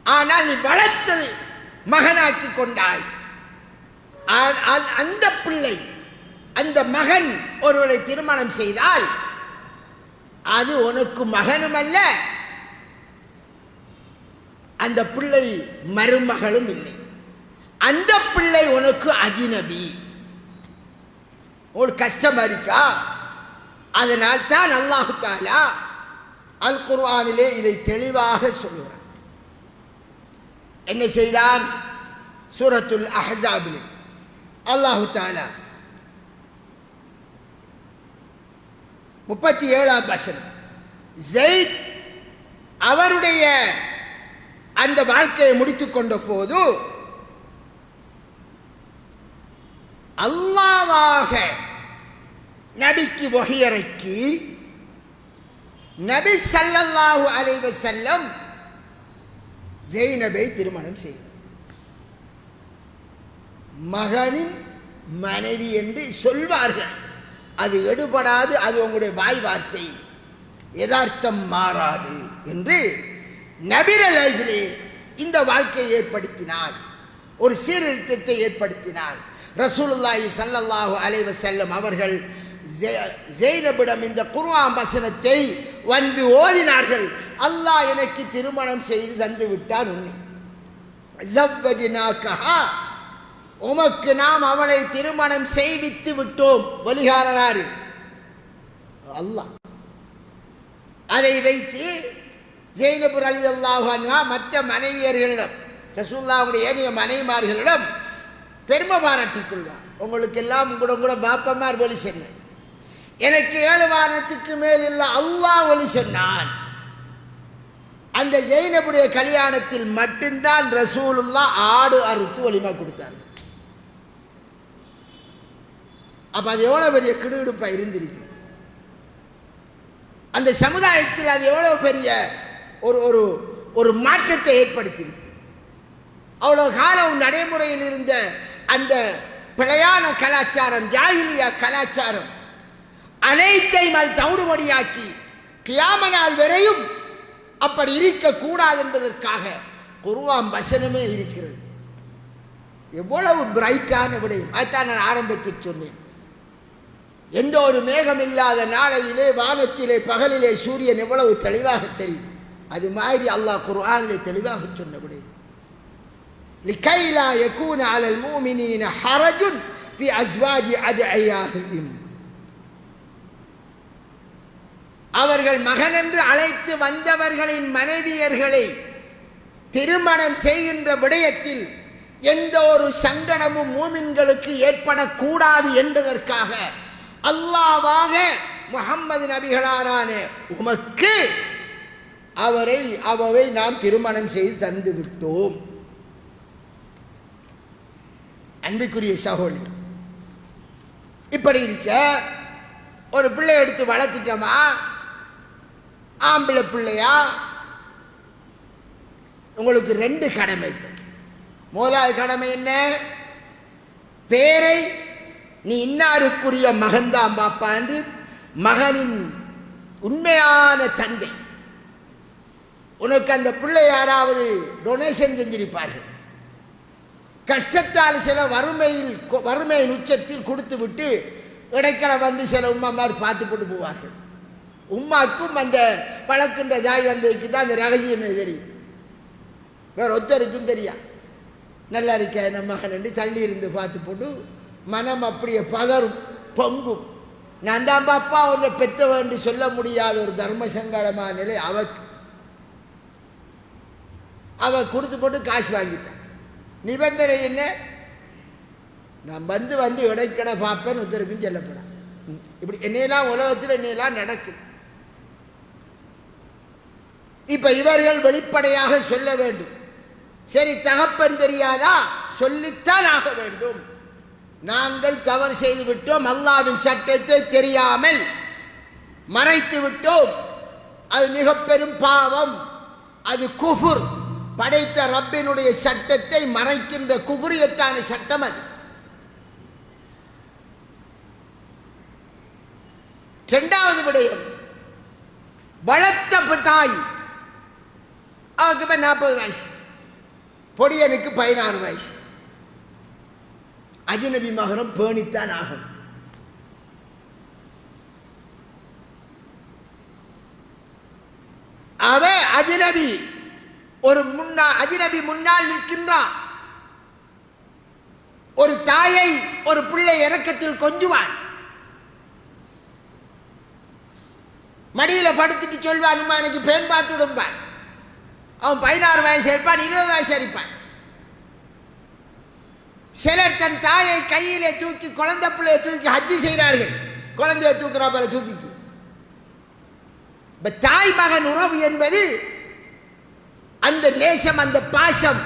ஆனால் நீ வளர்த்தது மகனாக்கி கொண்டாய். அந்த பிள்ளை, அந்த மகன் ஒருவரை திருமணம் செய்தால் அது உனக்கு மகனும் அல்ல, அந்த பிள்ளை மருமகளும் இல்லை. அந்த பிள்ளை உனக்கு அஜ்னபி. ஒரு கஷ்டமா இருக்கா? அதனால் தான் அல்லாஹ் தஆலா அல் குர்ஆனிலே இதை தெளிவாக சொல்கிறார். என்ன செய்தான்? சூரத்துல் அஹ்ஸாபிலே அல்லாஹ் தஆலா 37ஆம் வசனம், ஸைத் அவருடைய அந்த வாழ்க்கையை முடித்துக் கொண்ட போது அல்லாஹ்வாக நபிக்கு வஹியரைக்கு நபி ஸல்லல்லாஹு அலைஹி வஸல்லம் ஜெயினபை திருமணம் செய்தார். மகனின் மனைவி என்று சொல்வார்கள், அது எடுபடாது, அது உங்களுடைய வாய் வார்த்தை, யதார்த்தம் மாறாது என்று நபிகள் லைஃபிலே இந்த வாழ்க்கையை ஏற்படுத்தினார், ஒரு சீர்திருத்தத்தை ஏற்படுத்தினார். ரசூலுல்லாஹி ஸல்லல்லாஹு அலைஹி வஸல்லம் அவர்கள் ஜெயினபிடம் இந்த குர்ஆன் வசனத்தை வந்து ஓதினார்கள். அல்லாஹ் எனக்கு திருமணம் செய்து தந்து விட்டான், உன்னை ஸவ்வஜ்னாகஹா, உமக்கு நாம் அவளை திருமணம் செய்வித்து விட்டோம். வலிகாரனாரு அல்லாஹ். அதை வைத்து ஜெயினப் ரலியல்லாஹு அன்ஹா மற்ற மனைவியர்களிடம், ரசூலுல்லாஹ்வுடைய ஏனைய மனைவிமார்களிடம் பெருமை பாராட்டிக் கொள்வார். உங்களுக்கு எல்லாம் கூட பாப்பமார் ஒலி சொன்ன, எனக்கு 7 வாரத்துக்கு மேல் இல்ல அல்லாஹ் ஒலி சொன்னான். அந்த ஜெயினபுடைய கல்யாணத்தில் மட்டும்தான் ரசூலுல்லாஹ் ஆடு அறுத்து ஒலிமா கொடுத்தார். அப்ப அது எவ்வளவு பெரிய கிடுகிடுப்பா இருந்திருக்கு. அந்த சமுதாயத்தில் அது எவ்வளவு பெரிய ஒரு ஒரு ஒரு மாற்றத்தை ஏற்படுத்தியிருக்கு. அவ்வளவு காலம் நடைமுறையில் இருந்த அந்த பிழையான கலாச்சாரம், ஜாஹிலியா கலாச்சாரம் அனைத்தையும் அது தவிடுபடியாக்கி கியாம நாள் வரையும் அப்படி இருக்கக்கூடாது என்பதற்காக குர்ஆன் வசனமே இருக்கிறது. எவ்வளவு பிரைட்டான விடயம். அதுதான் நான் ஆரம்பத்தில் சொன்னேன். எந்த ஒரு மேகம் இல்லாத நாளையிலே வானத்திலே பகலிலே சூரியன் எவ்வளவு தெளிவாக தெரியும். அது மாதிரி அல்லாஹ் குர்ஆனிலே தெளிவாக சொன்னபடி لكي لا يكون على المؤمنين حرج في أزواج أدعيائهم. அவர்கள் மகன் என்று அழைத்து வந்தவர்களின் மனைவியர்களை திருமணம் செய்கின்ற விடயத்தில் எந்த ஒரு சங்கடமும் மூமின்களுக்கு ஏற்படக்கூடாது என்பதற்காக அல்லாஹ்வாக முஹம்மது நபிகளாரான உமக்கு அவரை நாம் திருமணம் செய்து தந்து விட்டோம். அன்பிற்குரிய சகோதரர், இப்படி இருக்க ஒரு பிள்ளை எடுத்து வளர்த்துட்டோமா, ஆம்பளை பிள்ளையா, உங்களுக்கு 2 கடமை. முதலாவது கடமை என்ன? பேரை நீ இன்னாருக்குரிய மகன்தான் பாப்பா என்று மகனின் உண்மையான தந்தை. உனக்கு அந்த பிள்ளை யாராவது டொனேஷன் செஞ்சிருப்பார்கள், கஷ்டத்தால் சில வறுமையின் உச்சத்தில் கொடுத்து விட்டு இடைக்கட வந்து சில உம்மாமார் பார்த்து போட்டு போவார்கள். உம்மாக்கும் அந்த வளர்க்கின்ற தாய் தந்தைக்கு தான் அந்த ரகசியமே தெரியும், வேற ஒருத்தருக்கும் தெரியா. நல்லா இருக்க நம்ம மகன் என்று தள்ளி இருந்து பார்த்து போட்டு மனம் அப்படியே பதறும், பொங்கும். நான் தான் பாப்பா ஒன்றை பெற்றவன் என்று சொல்ல முடியாத ஒரு தர்ம சங்கடமான நிலை அவக்கு. அவ கொடுத்து போட்டு காசு வாங்கிட்டான். நிபந்தனை என்ன? நான் வந்து இடைக்கடை பார்ப்பேன், ஒருத்தருக்கும் செல்லப்படான். இப்படி என்னையெல்லாம் உலகத்தில் என்னையெல்லாம் நடக்குது. இப்ப இவர்கள் வெளிப்படையாக சொல்ல வேண்டும். சரி, தகப்பன் தெரியாதா? சொல்லித்தான் ஆக வேண்டும். நாங்கள் தவறு செய்து விட்டோம், அல்லாஹ்வின் சட்டத்தை தெரியாமல் மறைத்து விட்டோம், அது மிக பெரும் பாவம், அது குஃபுர். படைத்த ரப்பினுடைய சட்டத்தை மறைக்கின்ற குஃபுரியத்தான சட்டம் அது. 2வது விடயம், வளர்த்த தாய், அவருக்கு 40 வயசு, பொடியனுக்கு 16 வயசு. அஜ்னபி மகரம் பேணித்தான் ஆகும். அவ அஜ்னபி அஜ்னபி முன்னால் நிற்கின்றான். ஒரு தாயை ஒரு பிள்ளை இறக்கத்தில் கொஞ்சுவான், மடியில படுத்துட்டு சொல்வான், உமா எனக்கு பெண் பார்த்து விடும்பான். அவன் 16 வயசு இருப்பான், 20 வயசு இருப்பான். சிலர் தன் தாயை கையிலே தூக்கி குழந்தை பிள்ளையை தூக்கி ஹஜ்ஜி செய்கிறார்கள். குழந்தையை தூக்குறா போல தூக்கி. தாய் மகன் உறவு என்பது அந்த நேசம், அந்த பாசம்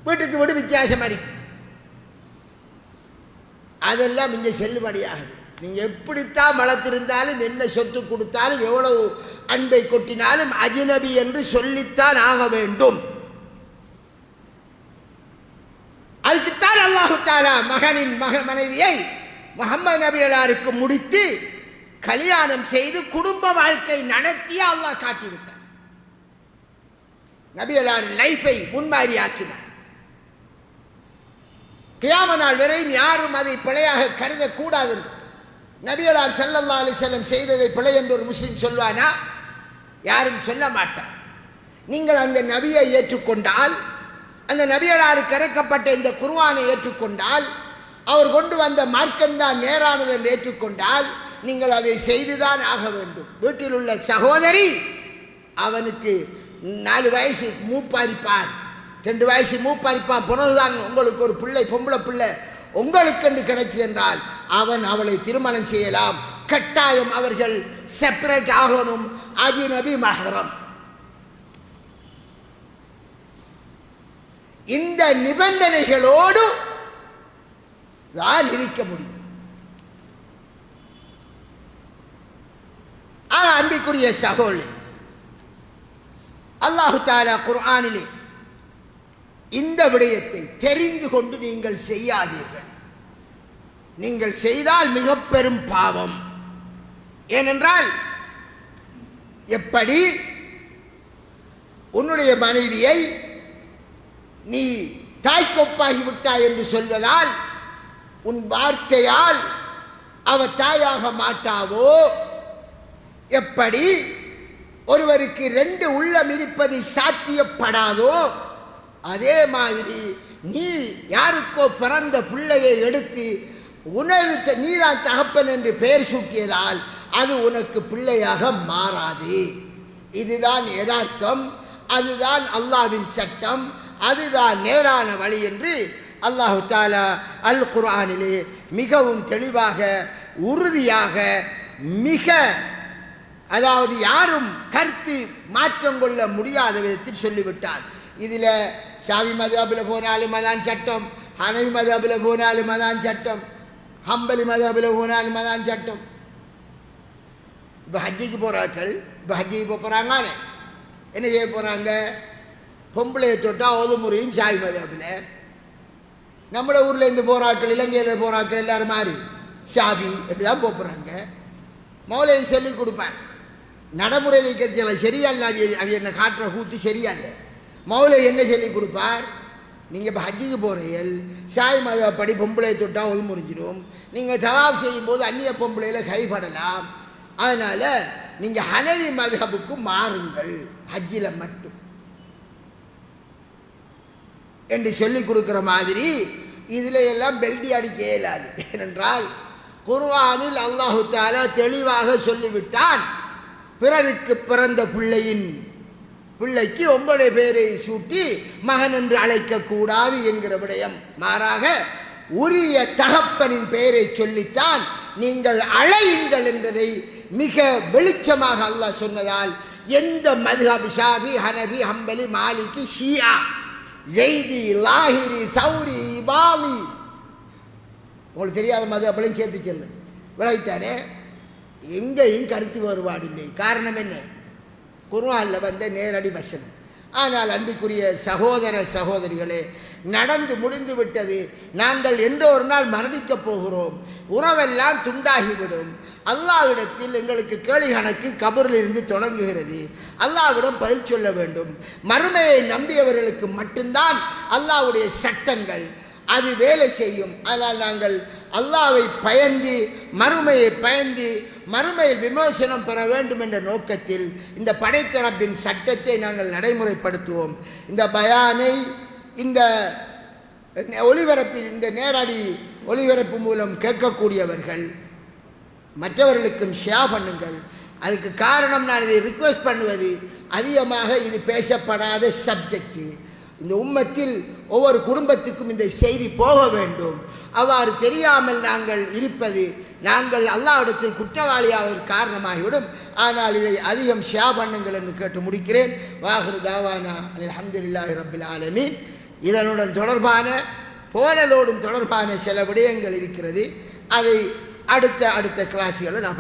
வீட்டுக்கு வீடு வித்தியாசமா இருக்கு. அதெல்லாம் இங்க செல்லுபடியாகுது. நீங்க எப்படித்தான் வளர்த்திருந்தாலும், என்ன சொத்து கொடுத்தாலும், எவ்வளவு அன்பை கொட்டினாலும் அஜ்னபி என்று சொல்லித்தான் ஆக வேண்டும். அதுக்குத்தான் அல்லாஹு தஆலா மகனின் மனைவியை முஹம்மது நபிகளாருக்கு முடித்து கல்யாணம் செய்து குடும்ப வாழ்க்கை நடத்திய அல்லாஹ் காட்டிவிட்டார். நபிகளார் லைஃபை முன்மாதிரியாக்கினார். கியாம நாள் வரையும் யாரும் அதை பிழையாக கருதக்கூடாது. நபிகளார் ஸல்லல்லாஹு அலைஹி வஸல்லம் செய்ததை பிழை என்று ஒரு முஸ்லிம் சொல்வானா? யாரும் சொல்ல மாட்டார். நீங்கள் அந்த நபியை ஏற்றுக்கொண்டால், அந்த நபிகளாருக்கு இறக்கப்பட்ட இந்த குர்ஆனை ஏற்றுக்கொண்டால், அவர் கொண்டு வந்த மார்க்கம்தான் நேரானது என்று ஏற்றுக்கொண்டால், நீங்கள் அதை செய்துதான் ஆக வேண்டும். வீட்டில் உள்ள சகோதரி, அவனுக்கு 4 வயசு மூப்பாரிப்பான், 2 வயசு மூப்பாரிப்பான், பிறகுதான் உங்களுக்கு ஒரு பிள்ளை, பொம்பளை பிள்ளை உங்களுக்கு என்று கிடைச்சது என்றால் அவன் அவளை திருமணம் செய்யலாம். கட்டாயம் அவர்கள் செப்பரேட் ஆகணும், அஜ்னபி மஹரம். இந்த நிபந்தனைகளோடு தான் இருக்க முடியும். அன்பிற்குரிய சகோதரர்களே, அல்லாஹு தஆலா குர்ஆனிலே இந்த விடயத்தை தெரிந்து கொண்டு நீங்கள் செய்யாதீர்கள். நீங்கள் செய்தால் மிக பெரும் பாவம். ஏனென்றால், எப்படி உன்னுடைய மனைவியை நீ தாய்க்கொப்பாகி விட்டாய் என்று சொல்வதால், உன் வார்த்தையால் அவ தாயாக மாட்டாவோ, எப்படி ஒருவருக்கு 2 உள்ளம் இருப்பது சாத்தியப்படாதோ, அதே மாதிரி நீ யாருக்கோ பிறந்த பிள்ளையை எடுத்து உனது நீதான் தகப்பன் என்று பெயர் சூட்டியதால் அது உனக்கு பிள்ளையாக மாறாது. இதுதான் யதார்த்தம், அதுதான் அல்லாஹ்வின் சட்டம், அதுதான் நேரான வழி என்று அல்லாஹு தாலா அல் குர்ஆனிலே மிகவும் தெளிவாக உறுதியாக மிக அதாவது யாரும் கருத்து மாற்றம் கொள்ள முடியாத விதத்தில் சொல்லிவிட்டார். இதில் ஷாஃபி மذஹபில் போனாலும் அதான் சட்டம், ஹனஃபி மذஹபில் போனாலும் அதான் சட்டம், ஹம்பலி மذஹபில் போனாலும் அதான் சட்டம். இப்போ ஹஜ்ஜிக்கு போகிறார்கள், இப்போ ஹஜ்ஜிக்கு போகிறாங்க, என்ன செய்ய போகிறாங்க? பொம்பளையை தொட்டால் ஒதுமுறையும் ஷாஃபி மذஹபில். நம்மளோட ஊரில் இருந்து போகிறாக்கள், இலங்கையில் போகிறாக்கள் எல்லாரும் மாதிரி ஷாஃபி என்று தான் போகிறாங்க. மௌலையை சொல்லிக் கொடுப்பேன், நடைமுறையில் இருக்கிறது சரியால்ல, அவி என்ன காட்டுற கூத்து சரியால்ல. மௌலை என்ன சொல்லிக் கொடுப்பார்? நீங்கள் இப்போ ஹஜ்ஜிக்கு போகிறீர்கள், ஷாஃபி மذஹப் படி பொம்பளையை தொட்டால் ஒதுமுறிஞ்சிடும், நீங்கள் தவாப் செய்யும்போது அந்நிய பொம்பளையில் கைப்படலாம், அதனால் நீங்கள் ஹனஃபி மذஹபுக்கு மாறுங்கள் ஹஜ்ஜில் மட்டும் என்று சொல்லிக் கொடுக்குற மாதிரி இதில் எல்லாம் பெல்டி அடிக்க இயலாது. ஏனென்றால் குர்ஆனில் அல்லாஹு தஆலா தெளிவாக சொல்லிவிட்டான், பிறருக்கு பிறந்த பிள்ளைக்கு உங்களுடைய பெயரை சூட்டி மகன் என்று அழைக்கக்கூடாது என்கிற விடயம். மாறாக உரிய தகப்பனின் பெயரை சொல்லித்தான் நீங்கள் அழையுங்கள் என்றதை மிக வெளிச்சமாக அல்லாஹ் சொன்னதால் எந்த மذஹப் ஷாஃபி, ஹனஃபி, ஹம்பலி, மாலிகி, ஷியா, ஜெய்தி, லாஹிரி, சௌரி, இபாலி, உங்களுக்கு தெரியாத மذஹப்லையும் சேர்த்து சொல்லு விளைத்தானே, எங்கேயும் கருத்து வேறுபாடு இல்லை. காரணம் என்ன? குர்ஆனில் வந்த நேரடி வசனம். ஆனால் அன்பிற்குரிய சகோதர சகோதரிகளே, நடந்து முடிந்து விட்டது. நாங்கள் என்றோ ஒரு நாள் மரணிக்கப் போகிறோம், உறவெல்லாம் துண்டாகிவிடும். அல்லாஹ்விடத்தில் எங்களுக்கு கேள்வி கணக்கு கபரில் இருந்து தொடங்குகிறது. அல்லாஹ்விடம் பதில் சொல்ல வேண்டும். மறுமையை நம்பியவர்களுக்கு மட்டும்தான் அல்லாஹ்வுடைய சட்டங்கள் அது வேலை செய்யும். ஆனால் நாங்கள் அல்லாஹ்வை பயந்து, மறுமையை பயந்து, மறுமையில் விமோசனம் பெற வேண்டும் என்ற நோக்கத்தில் இந்த படைத்தரப்பின் சட்டத்தை நாங்கள் நடைமுறைப்படுத்துவோம். இந்த பயானை, இந்த ஒளிபரப்பில், இந்த நேரடி ஒளிபரப்பு மூலம் கேட்கக்கூடியவர்கள் மற்றவர்களுக்கும் ஷேர் பண்ணுங்கள். அதுக்கு காரணம், நான் இதை ரிக்வெஸ்ட் பண்ணுவது, அதிகமாக இது பேசப்படாத சப்ஜெக்டு. இந்த உம்மத்தில் ஒவ்வொரு குடும்பத்துக்கும் இந்த செய்தி போக வேண்டும். அவ்வாறு தெரியாமல் நாங்கள் இருப்பது, நாங்கள் அல்லாஹ்விடத்தில் குற்றவாளியாக காரணமாகிவிடும். ஆனால் இதை அதிகம் ஷேர் பண்ணுங்கள் என்று கேட்டு முடிக்கிறேன். வாஹிரு தாவானா அல்ஹம்துலில்லாஹி ரப்பில் ஆலமீன். இதனுடன் தொடர்பான போனதோடும் தொடர்பான சில விடயங்கள் இருக்கிறது. அதை அடுத்த கிளாஸ்களில் நான்